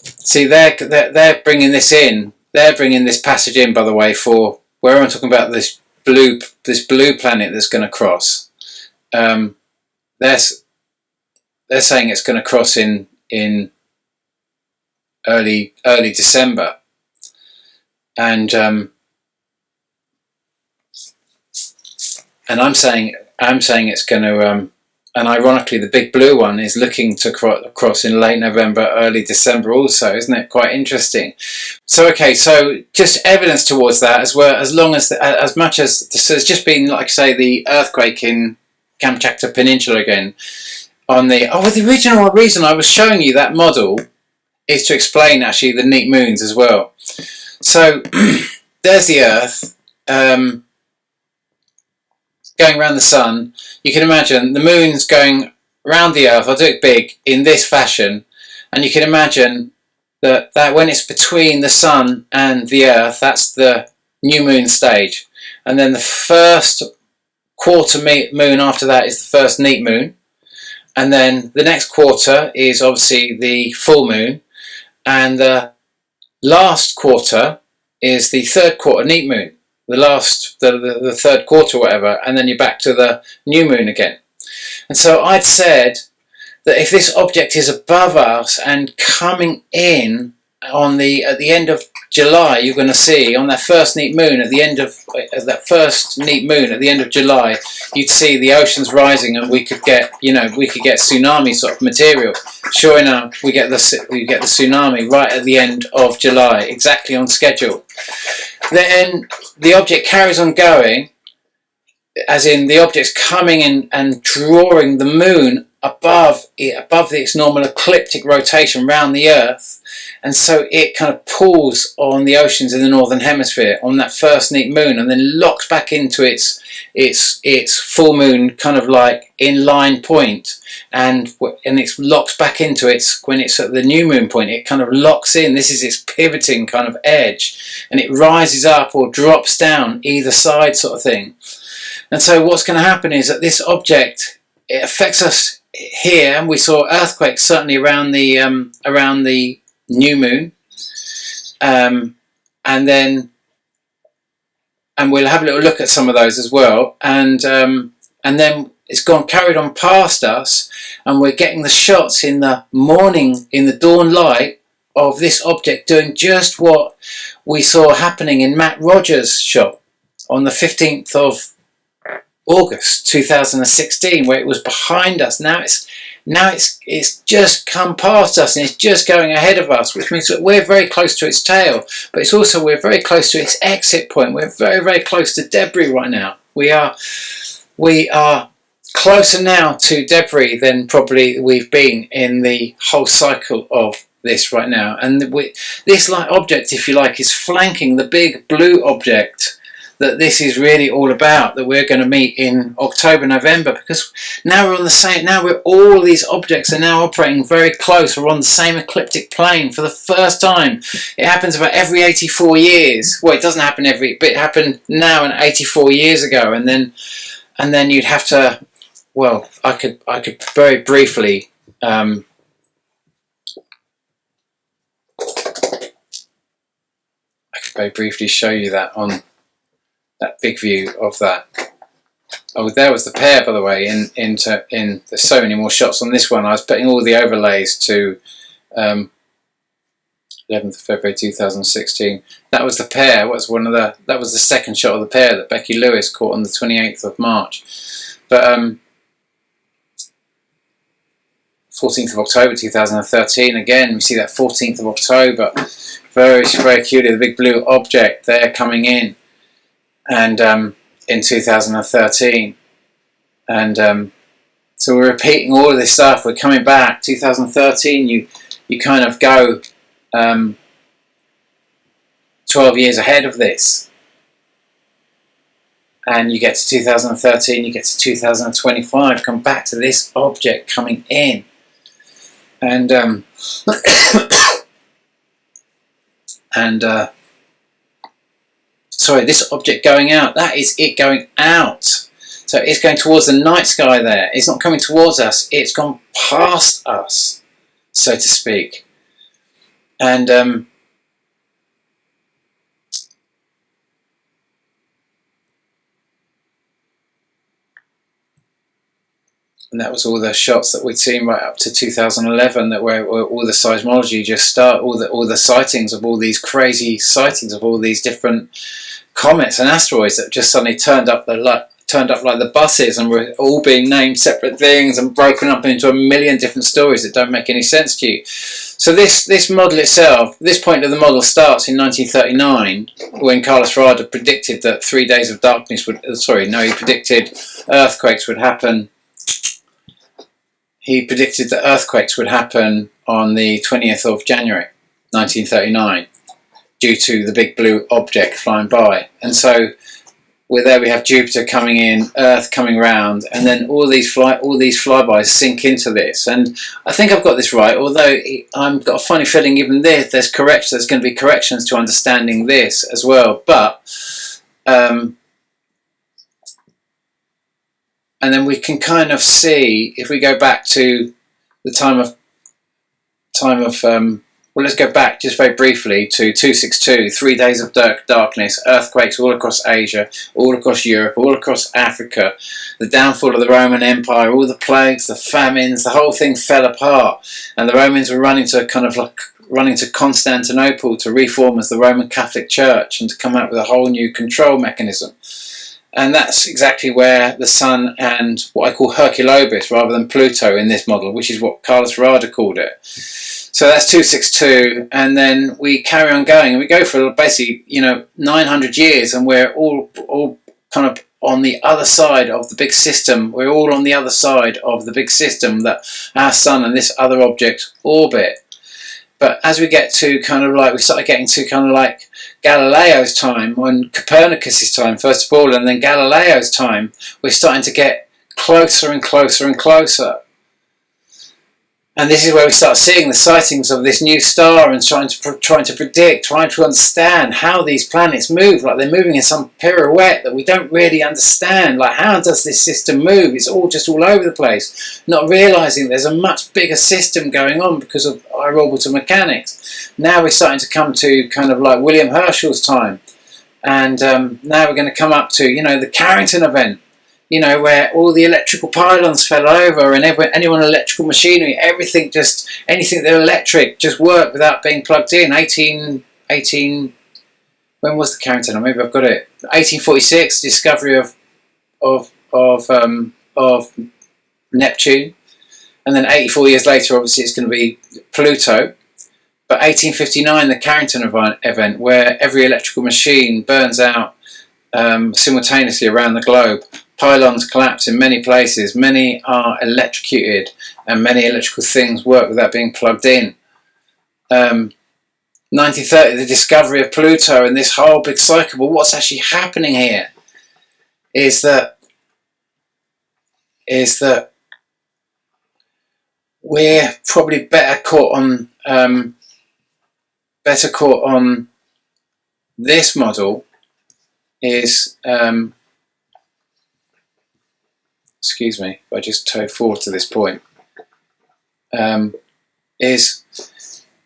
See, they're bringing this in. They're bringing this passage in, by the way, for where I'm talking about this blue planet that's going to cross. They're saying it's going to cross in early December, and I'm saying it's going to. And ironically, the big blue one is looking to cross in late November, early December also. Isn't it quite interesting? So, okay, so just evidence towards that as well, as much as so there's just been, like I say, the earthquake in Kamchatka Peninsula again. The original reason I was showing you that model is to explain actually the neat moons as well. So, there's the Earth. Going around the sun, you can imagine the moon's going around the Earth. I'll do it big in this fashion, and you can imagine that when it's between the sun and the Earth, that's the new moon stage. and then the first quarter moon after that is the first neap moon, and then the next quarter is obviously the full moon, and the last quarter is the third quarter neap moon, the third quarter or whatever, and then you're back to the new moon again. And so I'd said that if this object is above us and coming in at the end of July, you're going to see on that first neap moon at the end of July, you'd see the oceans rising, and we could get tsunami sort of material. Sure enough, we get the tsunami right at the end of July, exactly on schedule. Then the object carries on going, as in the object's coming in and drawing the moon above its normal ecliptic rotation around the Earth, and so it kind of pulls on the oceans in the northern hemisphere on that first neap moon, and then locks back into its full moon kind of like in line point, and it locks back into when it's at the new moon point. It kind of locks in. This is its pivoting kind of edge, and it rises up or drops down either side, sort of thing. And so what's going to happen is that this object, it affects us here, and we saw earthquakes certainly around the new moon, and we'll have a little look at some of those as well, and then it's carried on past us, and we're getting the shots in the morning, in the dawn light, of this object doing just what we saw happening in Matt Rogers' shot on the 15th of August 2016, where it was behind us. Now it's just come past us, and it's just going ahead of us, which means that we're very close to its tail, but it's also we're very close to its exit point. We're very, very close to debris right now. We are closer now to debris than probably we've been in the whole cycle of this right now. And this light object, if you like, is flanking the big blue object that this is really all about, that we're going to meet in October, November, because now we're on the same, all these objects are now operating very close. We're on the same ecliptic plane for the first time. It happens about every 84 years. Well, it doesn't happen but it happened now and 84 years ago, and then you'd have to, well, I could very briefly show you that on that big view of that. Oh, there was the pair, by the way. There's so many more shots on this one. I was putting all the overlays to 11th of February 2016. That was the pair. That was the second shot of the pair that Becky Lewis caught on the 28th of March. But 14th of October 2013. Again, we see that 14th of October. Very, very cute. The big blue object there coming in. And in 2013, and so we're repeating all of this stuff. We're coming back. 2013, you kind of go 12 years ahead of this, and you get to 2013, you get to 2025, come back to this object coming in, and sorry, this object going out, that is it going out. So it's going towards the night sky there. It's not coming towards us, it's gone past us, so to speak. And that was all the shots that we'd seen right up to 2011, that where all the seismology just start, all the sightings of all these crazy sightings of all these different comets and asteroids that just suddenly turned up like the buses, and were all being named separate things and broken up into a million different stories that don't make any sense to you. So this model itself, this point of the model starts in 1939, when Carlos Rada predicted that 3 days of darkness he predicted earthquakes would happen. He predicted that earthquakes would happen on the 20th of January 1939 due to the big blue object flying by. And so we have Jupiter coming in, Earth coming round, and then all these flybys sink into this. And I think I've got this right, although I've got a funny feeling even there's going to be corrections to understanding this as well. But and then we can kind of see, if we go back to the time of well, let's go back just very briefly to 262, 3 days of darkness, earthquakes all across Asia, all across Europe, all across Africa, the downfall of the Roman Empire, all the plagues, the famines, the whole thing fell apart, and the Romans were running to Constantinople to reform as the Roman Catholic Church and to come up with a whole new control mechanism. And that's exactly where the Sun and what I call Herculobis rather than Pluto in this model, which is what Carlos Rada called it. So that's 262, and then we carry on going, and we go for basically 900 years, and we're all kind of on the other side of the big system. We're all on the other side of the big system that our Sun and this other object orbit. But as we get to we started getting to Galileo's time, when Copernicus's time first of all, and then Galileo's time, we're starting to get closer and closer and closer. And this is where we start seeing the sightings of this new star and trying to predict, trying to understand how these planets move, like they're moving in some pirouette that we don't really understand. Like, how does this system move? It's all just all over the place, not realising there's a much bigger system going on because of our orbital mechanics. Now we're starting to come to William Herschel's time, and now we're going to come up to the Carrington event, where all the electrical pylons fell over, and anyone electrical machinery, anything that electric just worked without being plugged in. 18, when was the Carrington? Maybe I've got it. 1846, discovery of Neptune, and then 84 years later, obviously, it's going to be Pluto. But 1859, the Carrington event, where every electrical machine burns out simultaneously around the globe. Pylons collapse in many places, many are electrocuted, and many electrical things work without being plugged in. 1930, the discovery of Pluto and this whole big cycle. But what's actually happening here is that we're probably better caught on this model is excuse me, if I just toe forward to this point, is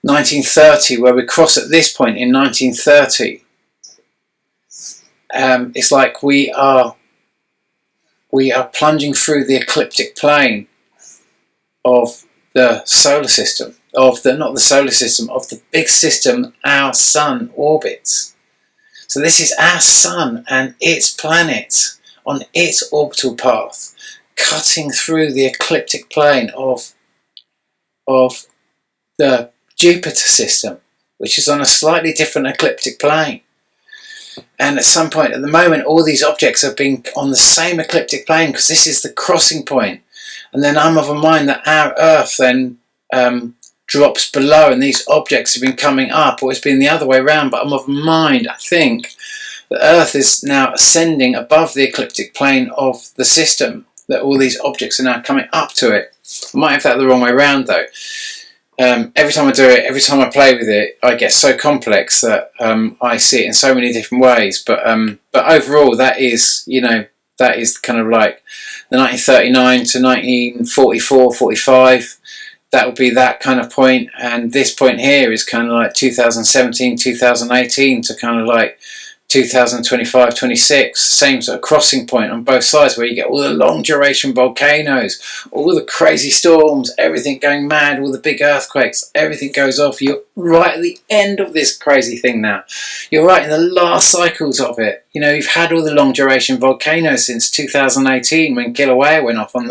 1930, where we cross at this point in 1930. It's like we are plunging through the ecliptic plane of the solar system, of the big system our Sun orbits. So this is our Sun and its planets on its orbital path, cutting through the ecliptic plane of the Jupiter system, which is on a slightly different ecliptic plane. And at some point, at the moment, all these objects have been on the same ecliptic plane, because this is the crossing point. And then I'm of a mind that our Earth then drops below, and these objects have been coming up, or it's been the other way around, but I'm of a mind, I think, the Earth is now ascending above the ecliptic plane of the system, that all these objects are now coming up to it. I might have that the wrong way around though. Every time I do it, every time I play with it, I get so complex that I see it in so many different ways. But overall, that is kind of like the 1939 to 1944, 45. That would be that kind of point, and this point here is kind of like 2017, 2018 to kind of like 2025, 26, same sort of crossing point on both sides, where you get all the long duration volcanoes, all the crazy storms, everything going mad, all the big earthquakes, everything goes off. You're right at the end of this crazy thing now. You're right in the last cycles of it. You've had all the long duration volcanoes since 2018 when Kilauea went off on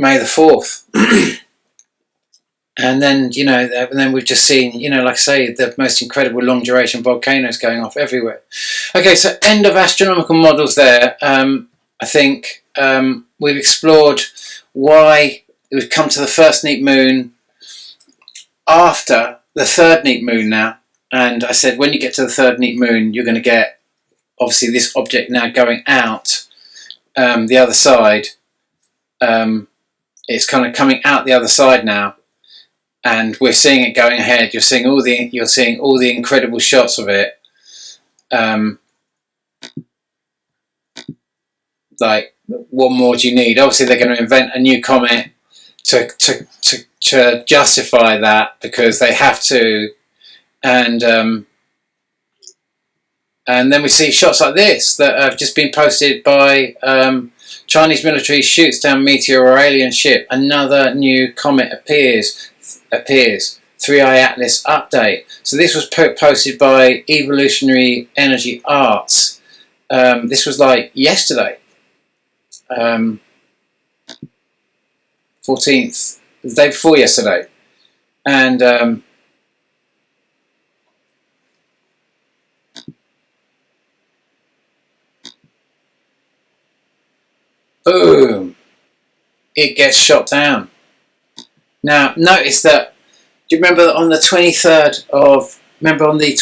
May the 4th. And then, we've just seen, like I say, the most incredible long duration volcanoes going off everywhere. Okay, so end of astronomical models there. I think we've explored why we've come to the first neat moon after the third neat moon now. And I said, when you get to the third neat moon, you're going to get, obviously, this object now going out the other side. It's kind of coming out the other side now. And we're seeing it going ahead. You're seeing all the incredible shots of it. like, what more do you need? Obviously, they're going to invent a new comet to justify that, because they have to, and then we see shots like this that have just been posted by Chinese military shoots down meteor or alien ship. Another new comet appears. 3i Atlas update. So this was posted by Evolutionary Energy Arts. This was like yesterday, 14th, the day before yesterday, and boom, it gets shot down. Now notice that. Do you remember on the 23rd of? Remember on the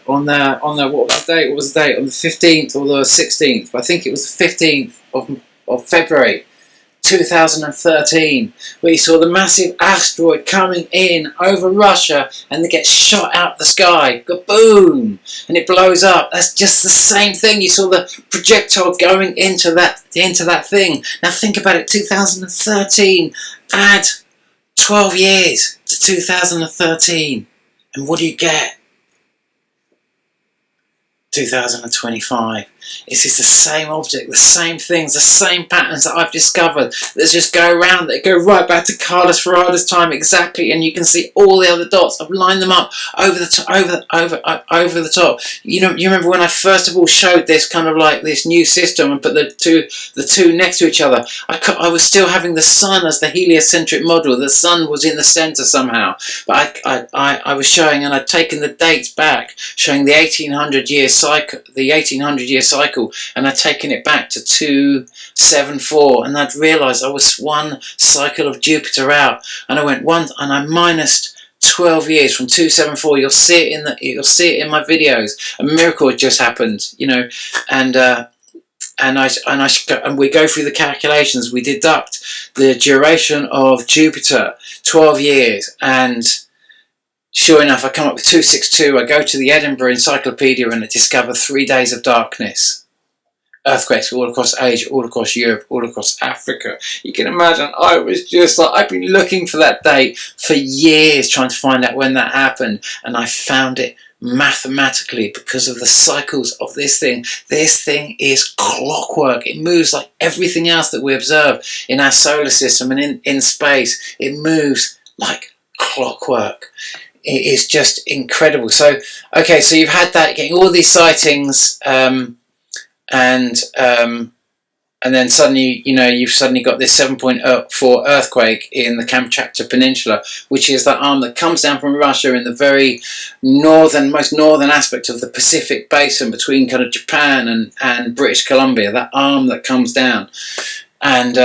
what was the date? What was the date? On the 15th or the 16th? I think it was the 15th of February 2013, where you saw the massive asteroid coming in over Russia, and it gets shot out the sky, boom, and it blows up. That's just the same thing. You saw the projectile going into that thing. Now think about it. 2013. Add 12 years to 2013, and what do you get? 2025. It's just the same object, the same things, the same patterns that I've discovered that just go around, that go right back to Carlos Ferrada's time exactly, and you can see all the other dots. I've lined them up over the top. You know, you remember when I first of all showed this kind of like this new system and put the two next to each other. I was still having the sun as the heliocentric model. The sun was in the center somehow, but I was showing, and I'd taken the dates back, showing the 1800 year cycle, and I'd taken it back to 274, and I'd realised I was one cycle of Jupiter out, and I went one, and I minused 12 years from 274. You'll see it in my videos. A miracle had just happened, you know, and we go through the calculations. We deduct the duration of Jupiter, 12 years, and sure enough, I come up with 262. I go to the Edinburgh Encyclopedia and I discover 3 days of darkness. Earthquakes all across Asia, all across Europe, all across Africa. You can imagine, I was just like, I've been looking for that date for years, trying to find out when that happened, and I found it mathematically because of the cycles of this thing. This thing is clockwork. It moves like everything else that we observe in our solar system and in space. It moves like clockwork. It is just incredible. So, okay, so you've had that, getting all these sightings, and then suddenly, you know, you've suddenly got this 7.4 earthquake in the Kamchatka Peninsula, which is that arm that comes down from Russia in the very most northern aspect of the Pacific Basin between kind of Japan and British Columbia. That arm that comes down, and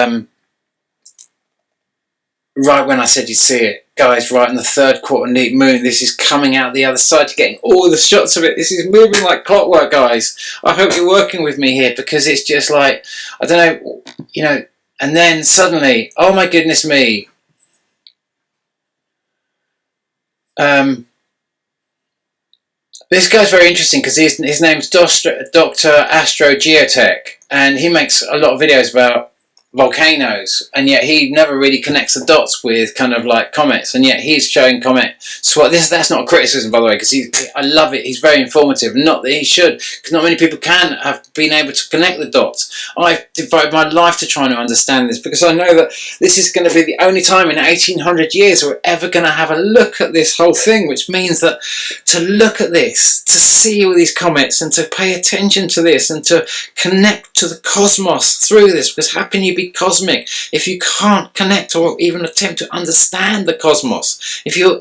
right when I said you'd see it, guys, right in the third quarter neat moon, this is coming out the other side. You're getting all the shots of it. This is moving like clockwork, guys. I hope you're working with me here, because it's just like, I don't know, you know, and then suddenly, oh my goodness me, this guy's very interesting because his name's Dr. Astro Geotech, and he makes a lot of videos about volcanoes, and yet he never really connects the dots with kind of like comets, and yet he's showing comet swat. That's not a criticism, by the way, because I love it. He's very informative. Not that he should, because not many people can have been able to connect the dots. I've devoted my life to trying to understand this, because I know that this is going to be the only time in 1800 years we're ever going to have a look at this whole thing, which means that to look at this, to see all these comets, and to pay attention to this, and to connect to the cosmos through this, because how can you be cosmic if you can't connect or even attempt to understand the cosmos? If you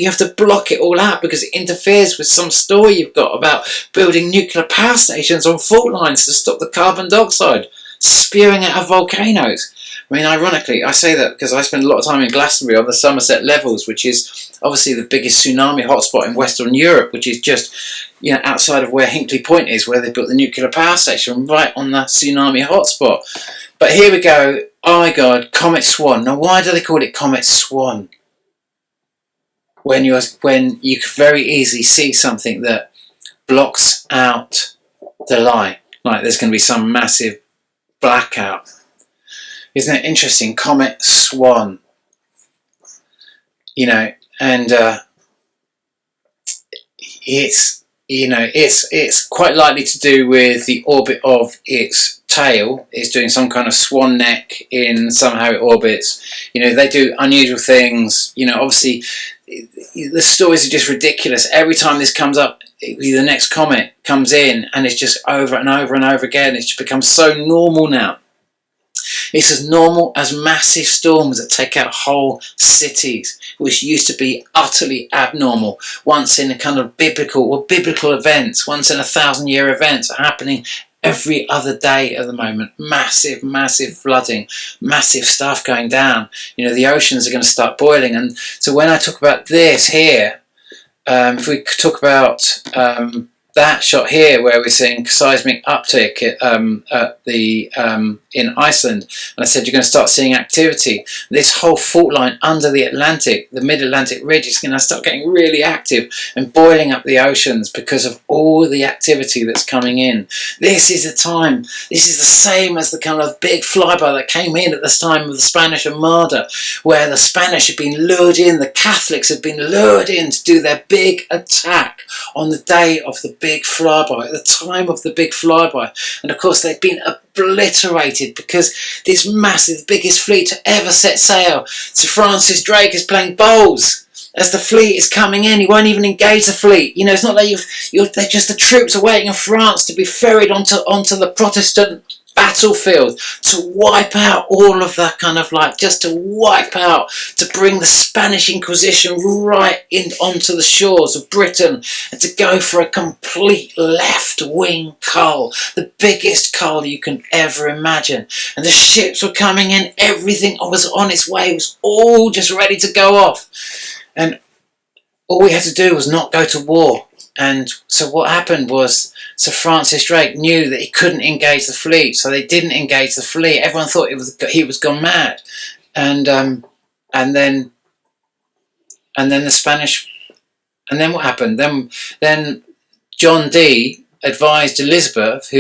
have to block it all out because it interferes with some story you've got about building nuclear power stations on fault lines to stop the carbon dioxide spewing out of volcanoes. I mean, ironically, I say that because I spend a lot of time in Glastonbury on the Somerset Levels, which is obviously the biggest tsunami hotspot in Western Europe, which is just, you know, outside of where Hinkley Point is, where they built the nuclear power station, right on the tsunami hotspot. But here we go. Oh my God, Comet Swan. Now, why do they call it Comet Swan? When you could very easily see something that blocks out the light, like there's going to be some massive blackout. Isn't it interesting? Comet Swan. You know, and it's quite likely to do with the orbit of its tail. It's doing some kind of swan neck in somehow it orbits. You know, they do unusual things. You know, obviously the stories are just ridiculous. Every time this comes up, the next comet comes in, and it's just over and over and over again. It's become so normal now. It's as normal as massive storms that take out whole cities, which used to be utterly abnormal. Once in a kind of biblical events, once in 1,000-year events are happening every other day at the moment. Massive, massive flooding, massive stuff going down. You know, the oceans are going to start boiling. And so when I talk about this here, if we talk about that shot here where we're seeing seismic uptick in Iceland, and I said you're going to start seeing activity. This whole fault line under the Atlantic, the mid-Atlantic ridge, is going to start getting really active and boiling up the oceans because of all the activity that's coming in. This is the time. This is the same as the kind of big flyby that came in at this time of the Spanish Armada, where the Spanish had been lured in, the Catholics had been lured in to do their big attack on the day of the big flyby, at the time of the big flyby. And of course they'd been obliterated because this massive, biggest fleet to ever set sail. Sir Francis Drake is playing bowls as the fleet is coming in. He won't even engage the fleet. You know, it's not like they're just the troops are waiting in France to be ferried onto the Protestant battlefield to wipe out all of that kind of just to wipe out, to bring the Spanish Inquisition right in onto the shores of Britain, and to go for a complete left-wing cull, the biggest cull you can ever imagine. And the ships were coming in, everything was on its way, it was all just ready to go off, and all we had to do was not go to war. And so what happened was Sir Francis Drake knew that he couldn't engage the fleet, so they didn't engage the fleet. Everyone thought he was gone mad, and then the Spanish, and then what happened? Then John Dee advised Elizabeth,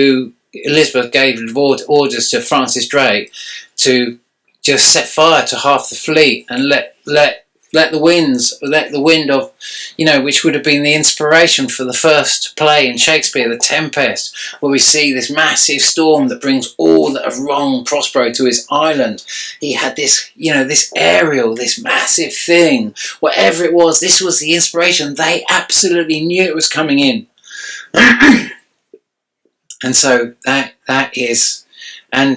Elizabeth gave orders to Francis Drake to just set fire to half the fleet and let the wind of, you know, which would have been the inspiration for the first play in Shakespeare, The Tempest, where we see this massive storm that brings all that of wrong Prospero to his island. He had this, you know, this Ariel, this massive thing, whatever it was, this was the inspiration. They absolutely knew it was coming in. And so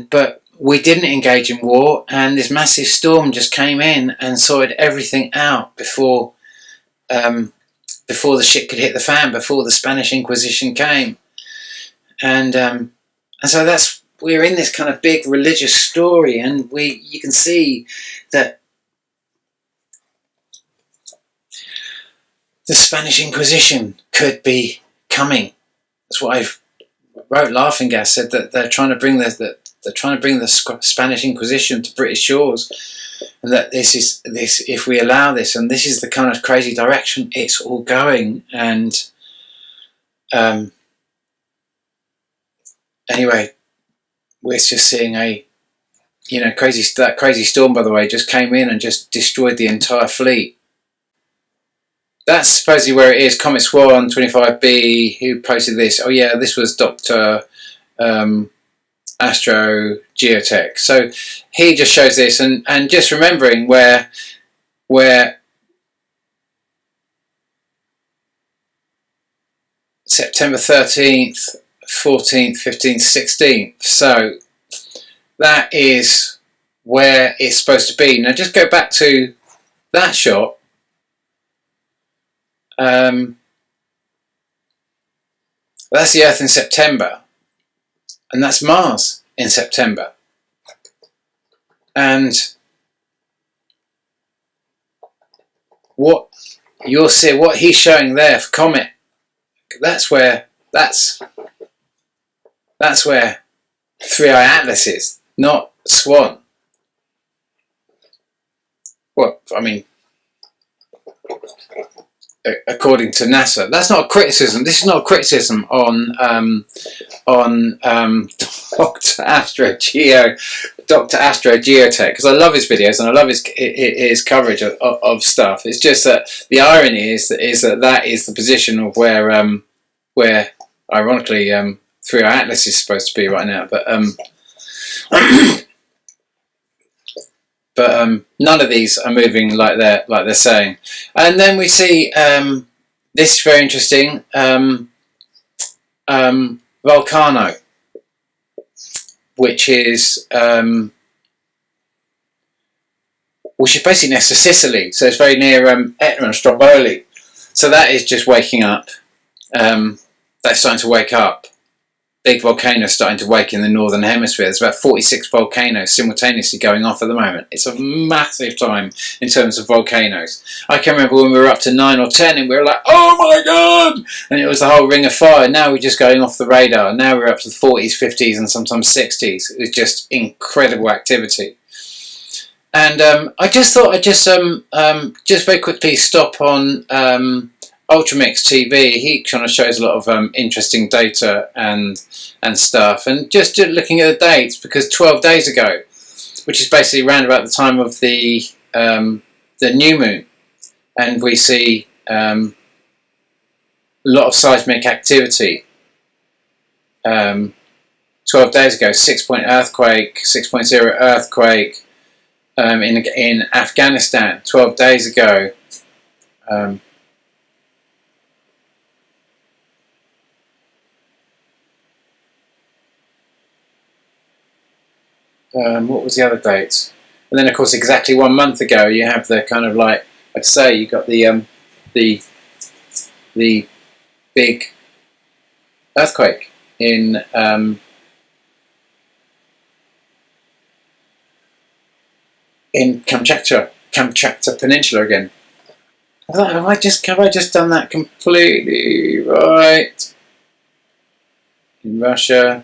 but we didn't engage in war, and this massive storm just came in and sorted everything out before the shit could hit the fan, before the Spanish Inquisition came. And so we're in this kind of big religious story, and you can see that the Spanish Inquisition could be coming. That's what I wrote Laughing Gas, said that they're trying to bring the Spanish Inquisition to British shores, and that this if we allow this, and this is the kind of crazy direction it's all going. And anyway, we're just seeing that crazy storm, by the way, just came in and just destroyed the entire fleet. That's supposedly where it is. Comet Swan 25B, who posted this? Oh yeah, this was Dr. Astro Geotech. So he just shows this, and just remembering where September 13th, 14th, 15th, 16th. So that is where it's supposed to be. Now just go back to that shot. That's the Earth in September, and that's Mars in September. And what you'll see, what he's showing there for Comet, that's where Three-Eye Atlas is, not Swan. Well, I mean, according to NASA, that's not a criticism. This is not a criticism on Dr. Dr. Astro Geotech, because I love his videos and I love his coverage of stuff. It's just that the irony is that is the position of where ironically 3R Atlas is supposed to be right now, but none of these are moving like they're saying. And then we see this is very interesting, Volcano, which is basically next to Sicily, so it's very near Etna and Stromboli. So that is just waking up. That's starting to wake up. Big volcanoes starting to wake in the northern hemisphere. There's about 46 volcanoes simultaneously going off at the moment. It's a massive time in terms of volcanoes. I can remember when we were up to 9 or 10 and we were like, oh my god! And it was the whole ring of fire. Now we're just going off the radar. Now we're up to the 40s, 50s and sometimes 60s. It was just incredible activity. And I just thought I'd just very quickly stop on Ultramix TV. He kind of shows a lot of interesting data and stuff, and just looking at the dates, because 12 days ago, which is basically around about the time of the new moon, and we see a lot of seismic activity. 12 days ago, 6-point earthquake, 6.0 earthquake in Afghanistan. 12 days ago. What was the other date? And then, of course, exactly 1 month ago, you have the kind of like I'd say you got the big earthquake in Kamchatka Peninsula again. I thought, have I just done that completely right? In Russia.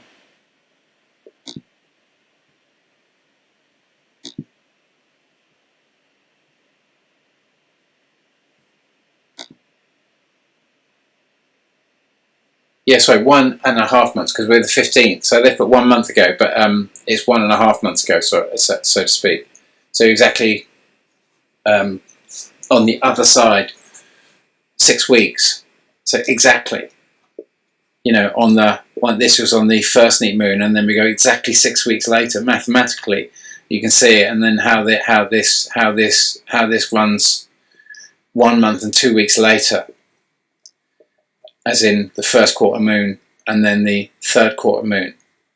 Yeah, sorry, 1.5 months, because we're the 15th. So they put 1 month ago, but it's 1.5 months ago, so to speak. So exactly on the other side, 6 weeks. So exactly, on the one. This was on the first neat moon, and then we go exactly 6 weeks later. Mathematically, you can see it, and then how this runs 1 month and 2 weeks later. As in the first quarter moon and then the third quarter moon.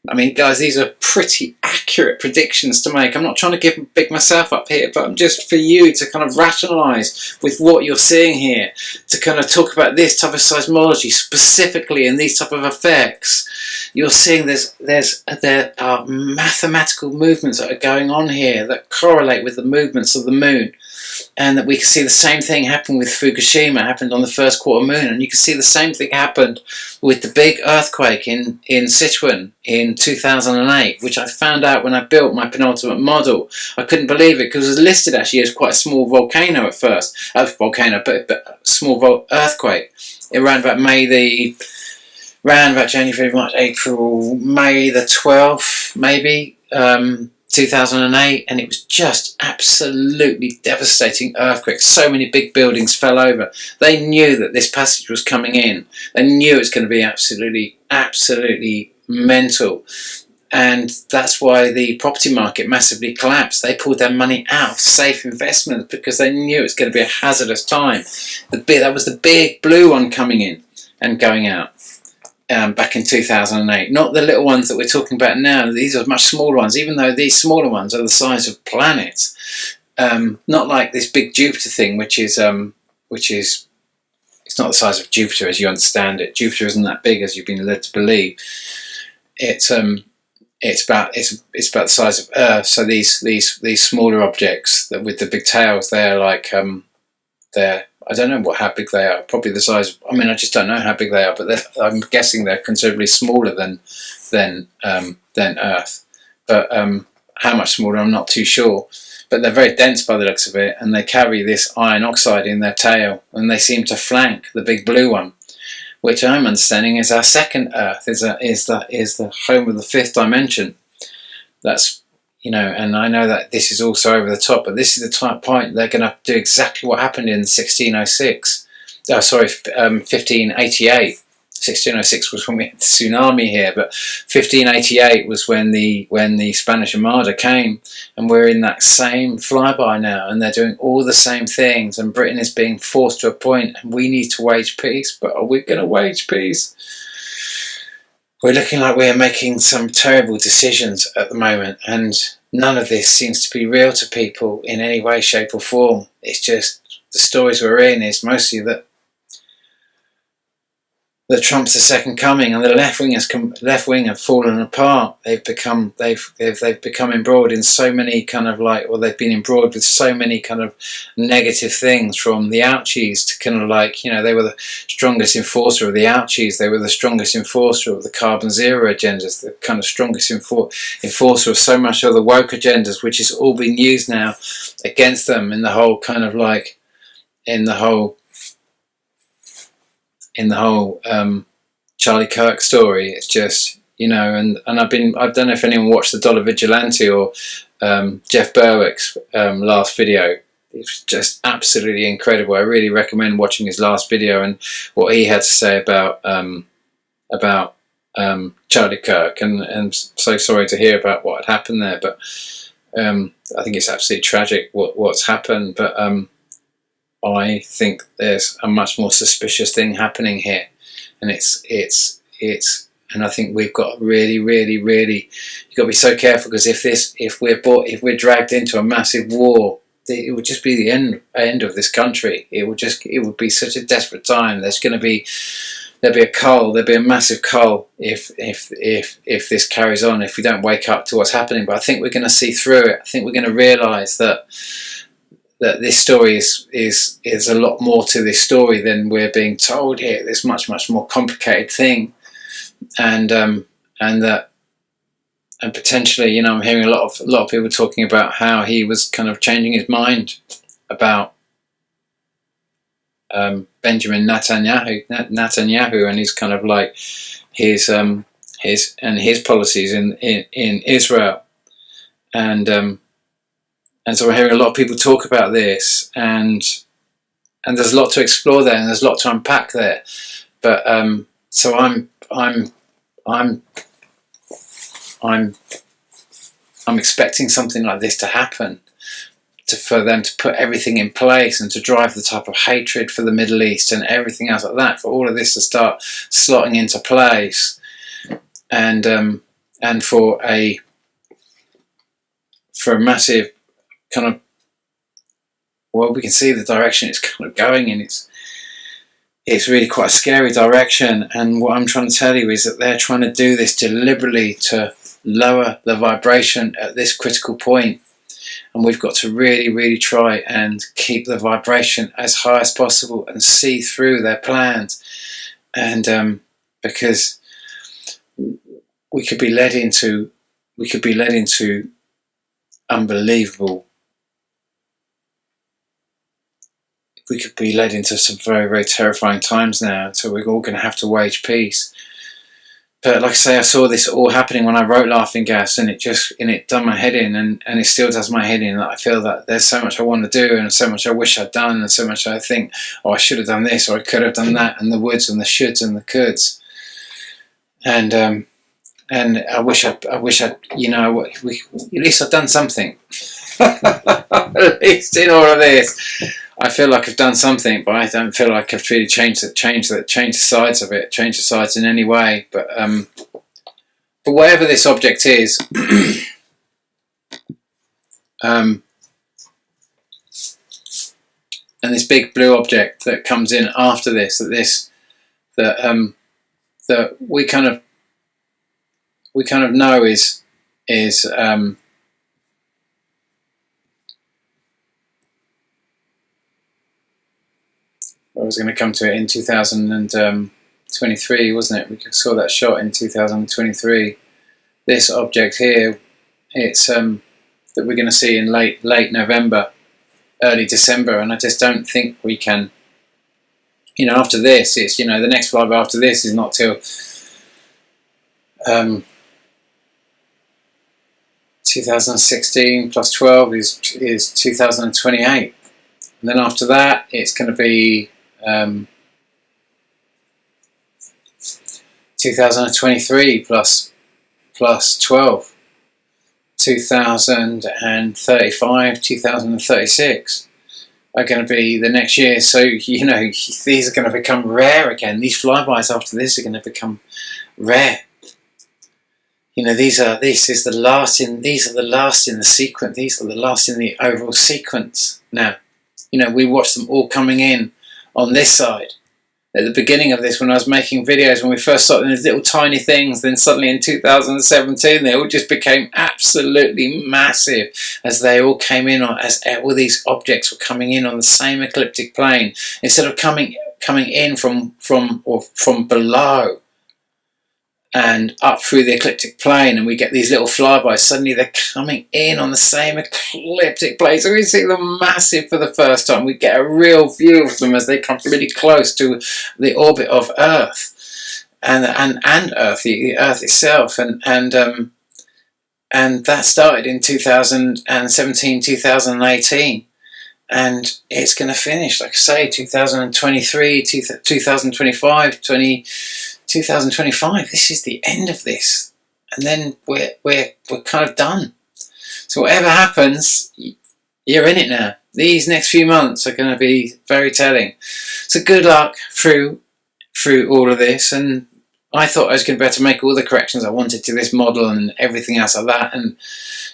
I mean, guys, these are pretty accurate predictions to make. I'm not trying to big myself up here, but I'm just for you to kind of rationalise with what you're seeing here, to kind of talk about this type of seismology specifically and these type of effects. You're seeing there are mathematical movements that are going on here that correlate with the movements of the moon. And that we can see the same thing happen with Fukushima, happened on the first quarter moon, and you can see the same thing happened with the big earthquake in Sichuan in 2008, which I found out when I built my penultimate model. I couldn't believe it, because it was listed actually as quite a small volcano at first, but small earthquake. It ran about January, February, March, April, May the 12th, maybe. 2008, and it was just absolutely devastating earthquake. So many big buildings fell over. They knew that this passage was coming in. They knew it was going to be absolutely mental, and that's why the property market massively collapsed. They pulled their money out of safe investments because they knew it was going to be a hazardous time. That was the big blue one coming in and going out. Back in 2008, not the little ones that we're talking about now. These are much smaller ones, even though these smaller ones are the size of planets. Not like this big Jupiter thing, which is it's not the size of Jupiter as you understand it. Jupiter isn't that big as you've been led to believe. It's about the size of Earth. So these smaller objects that with the big tails, they're like I don't know how big they are. Probably the size. I just don't know how big they are, but I'm guessing they're considerably smaller than Earth. But how much smaller, I'm not too sure. But they're very dense by the looks of it, and they carry this iron oxide in their tail, and they seem to flank the big blue one, which I'm understanding is our second Earth. Is the home of the fifth dimension. That's, you know, and I know that this is also over the top, but this is the type point they're going to do exactly what happened in 1606. Oh, sorry, 1588. 1606 was when we had the tsunami here, but 1588 was when the Spanish Armada came, and we're in that same flyby now, and they're doing all the same things, and Britain is being forced to a point, and we need to wage peace. But are we going to wage peace? We're looking like we're making some terrible decisions at the moment, and none of this seems to be real to people in any way, shape or form. It's just the stories we're in is mostly that Trump's the second coming, and the left wing have fallen apart. They've become embroiled in so many kind of like, well, they've been embroiled with so many kind of negative things, from the ouchies to kind of like, you know, they were the strongest enforcer of the ouchies. They were the strongest enforcer of the carbon zero agendas, the kind of strongest enforcer of so much of the woke agendas, which is all being used now against them in the whole kind of like, in the whole Charlie Kirk story. It's just, you know, and I don't know if anyone watched the Dollar Vigilante or Jeff Berwick's last video. It was just absolutely incredible. I really recommend watching his last video and what he had to say about Charlie Kirk, and so sorry to hear about what had happened there, but I think it's absolutely tragic what's happened, but I think there's a much more suspicious thing happening here, and it's and I think we've got really, you've got to be so careful, because if we're dragged into a massive war, it would just be the end of this country. It would be such a desperate time. There'll be a massive cull if this carries on, if we don't wake up to what's happening. But I think we're going to see through it. I think we're going to realise that this story is a lot more to this story than we're being told here. There's much more complicated thing, and potentially, you know, I'm hearing a lot of people talking about how he was kind of changing his mind about Benjamin Netanyahu and his kind of like his policies in Israel, and so we're hearing a lot of people talk about this, and there's a lot to explore there, and there's a lot to unpack there. But so I'm expecting something like this to happen, for them to put everything in place and to drive the type of hatred for the Middle East and everything else like that, for all of this to start slotting into place, and for a massive kind of, well, we can see the direction it's kind of going in. It's really quite a scary direction, and what I'm trying to tell you is that they're trying to do this deliberately to lower the vibration at this critical point, and we've got to really try and keep the vibration as high as possible and see through their plans, and because we could be led into unbelievable. We could be led into some very terrifying times now, so we're all going to have to wage peace. But like I say, I saw this all happening when I wrote Laughing Gas, and it done my head in, and it still does my head in. I feel that there's so much I want to do, and so much I wish I'd done, and so much I think, oh, I should have done this, or I could have done that, and the woulds and the shoulds and the coulds. And I wish I, you know, at least I've done something. At least in all of this, I feel like I've done something, but I don't feel like I've really changed the sides of it, changed the sides in any way. But whatever this object is, and this big blue object that comes in after this, that we kind of know is I was going to come to it in 2023, wasn't it? We saw that shot in 2023. This object here, it's that we're going to see in late November, early December, and I just don't think we can. You know, after this, it's, you know, the next flyby after this is not till 2016 plus 12 is 2028. And then after that, it's going to be 2023 plus 12, 2035, 2036 are going to be the next year. So, you know, these are going to become rare again. These flybys after this are going to become rare. You know, these are the last in the sequence. These are the last in the overall sequence. Now, you know, we watched them all coming in on this side. At the beginning of this, when I was making videos, when we first started these little tiny things, then suddenly in 2017 they all just became absolutely massive as they all came in on, as all these objects were coming in on the same ecliptic plane instead of coming in from below and up through the ecliptic plane, and we get these little flybys. Suddenly they're coming in on the same ecliptic plane, so we see them massive for the first time. We get a real view of them as they come really close to the orbit of Earth and Earth, the Earth itself, and that started in 2017, 2018. And it's going to finish, like I say, 2023, 2025, 2025. This is the end of this, and then we're kind of done. So whatever happens, you're in it now. These next few months are going to be very telling. So good luck through all of this. And I thought I was going to be able to make all the corrections I wanted to this model and everything else like that. And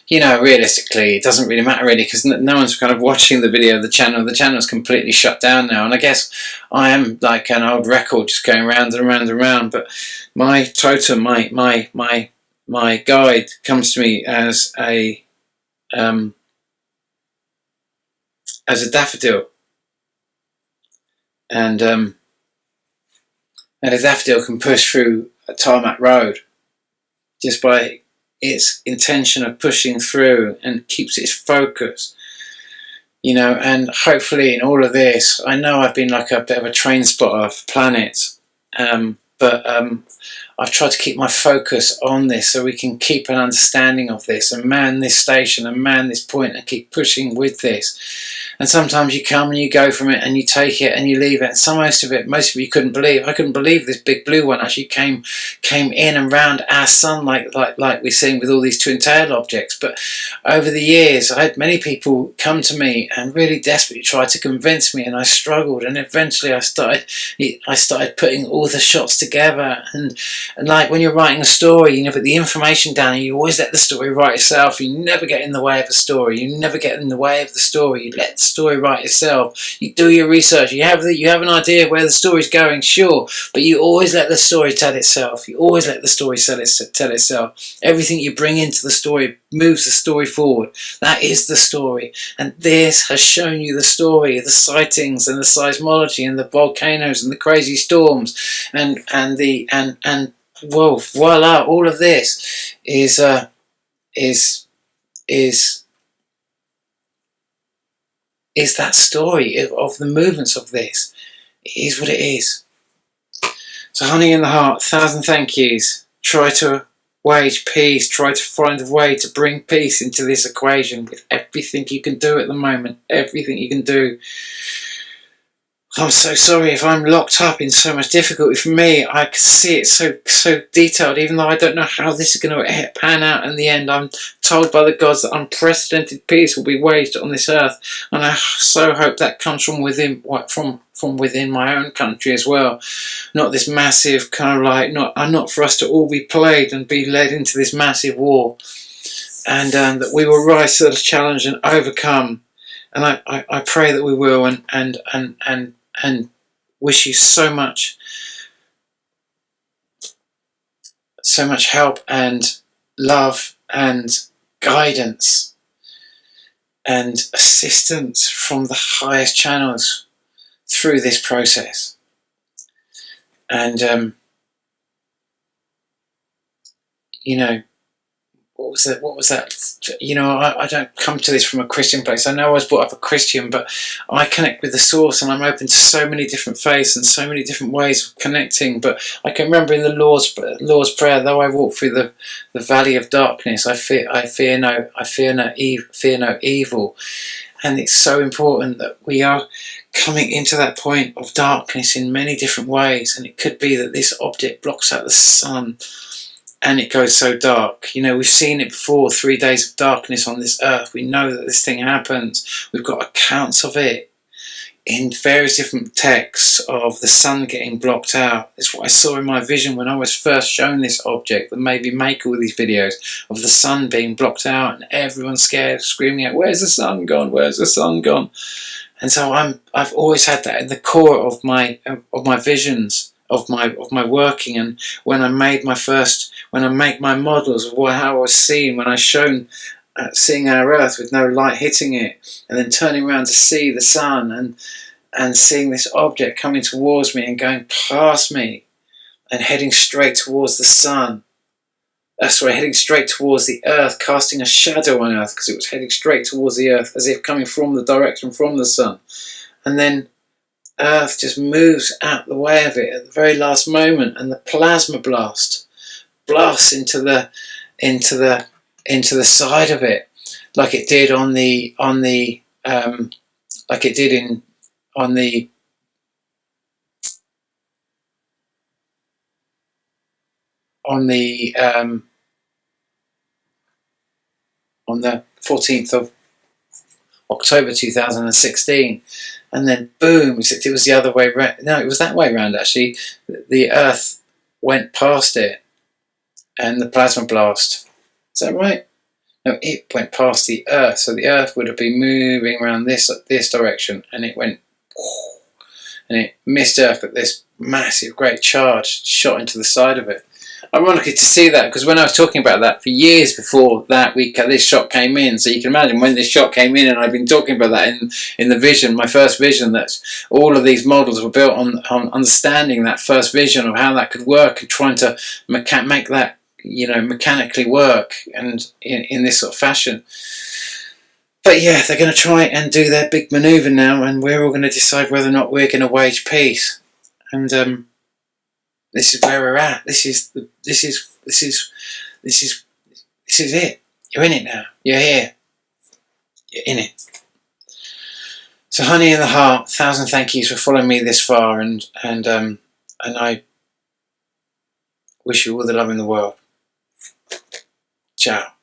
you know, realistically, it doesn't really matter really, because no one's kind of watching the video. The channel's completely shut down now, and I guess I am like an old record, just going round and round and round. But my totem, my guide, comes to me as a daffodil, and a daffodil can push through a tarmac road just by its intention of pushing through, and keeps its focus, you know. And hopefully in all of this, I know I've been like a bit of a train spotter for planets, but I've tried to keep my focus on this so we can keep an understanding of this and man this station and man this point and keep pushing with this. And sometimes you come and you go from it and you take it and you leave it, and most of it you couldn't believe. I couldn't believe this big blue one actually came in and round our sun like we're seeing with all these twin-tailed objects. But over the years, I had many people come to me and really desperately try to convince me, and I struggled. And eventually, I started putting all the shots together. And like when you're writing a story, you know, put the information down, and you always let the story write itself. You never get in the way of the story. You never get in the way of the story. You let the story write itself. You do your research. You have an idea where the story's going, sure, but you always let the story tell itself. You always let the story tell itself. Everything you bring into the story moves the story forward. That is the story, and this has shown you the story, the sightings and the seismology and the volcanoes and the crazy storms and whoa, voila! All of this is that story of the movements of this. It is what it is. So honey in the heart, 1,000 thank yous. Try to wage peace. Try to find a way to bring peace into this equation with everything you can do at the moment. Everything you can do. I'm so sorry if I'm locked up in so much difficulty. For me, I can see it so detailed, even though I don't know how this is going to pan out in the end. I'm told by the gods that unprecedented peace will be waged on this earth, and I so hope that comes from within my own country as well. Not this massive kind of like not for us to all be plagued and be led into this massive war, and that we will rise to the challenge and overcome. And I pray that we will, and wish you so much help and love and guidance and assistance from the highest channels through this process. And you know, what was that? You know, I don't come to this from a Christian place. I know I was brought up a Christian, but I connect with the source, and I'm open to so many different faiths and so many different ways of connecting. But I can remember in the Lord's Prayer, though I walk through the valley of darkness, I fear no evil. And it's so important that we are coming into that point of darkness in many different ways. And it could be that this object blocks out the sun and it goes so dark. You know, we've seen it before, 3 days of darkness on this earth. We know that this thing happens. We've got accounts of it in various different texts of the sun getting blocked out. It's what I saw in my vision when I was first shown this object that made me make all these videos of the sun being blocked out and everyone scared, screaming out, "Where's the sun gone? Where's the sun gone?" And so I've always had that in the core of my visions, of my working. And when I make my models of how I was seen, when I shown seeing our Earth with no light hitting it, and then turning around to see the sun and seeing this object coming towards me and going past me and heading straight towards the sun. Heading straight towards the Earth, casting a shadow on Earth because it was heading straight towards the Earth, as if coming from the direction from the sun. And then Earth just moves out the way of it at the very last moment, and the plasma blasts into the side of it, like it did on the on the 14th of October 2016, and then boom, it was the other way round. No, it was that way round actually. The Earth went past it, and the plasma blast. Is that right? No, it went past the Earth, so the Earth would have been moving around this direction, and it went, and it missed Earth, but this massive, great charge shot into the side of it. Ironically to see that, because when I was talking about that for years before that this shot came in, so you can imagine when this shot came in, and I've been talking about that in the vision, my first vision, that all of these models were built on understanding that first vision of how that could work and trying to make that, you know, mechanically work and in this sort of fashion. But yeah, they're going to try and do their big manoeuvre now, and we're all going to decide whether or not we're going to wage peace. And this is where we're at. This is it. You're in it now. You're here. You're in it. So, honey in the heart, 1,000 thank yous for following me this far, and I wish you all the love in the world. Ciao.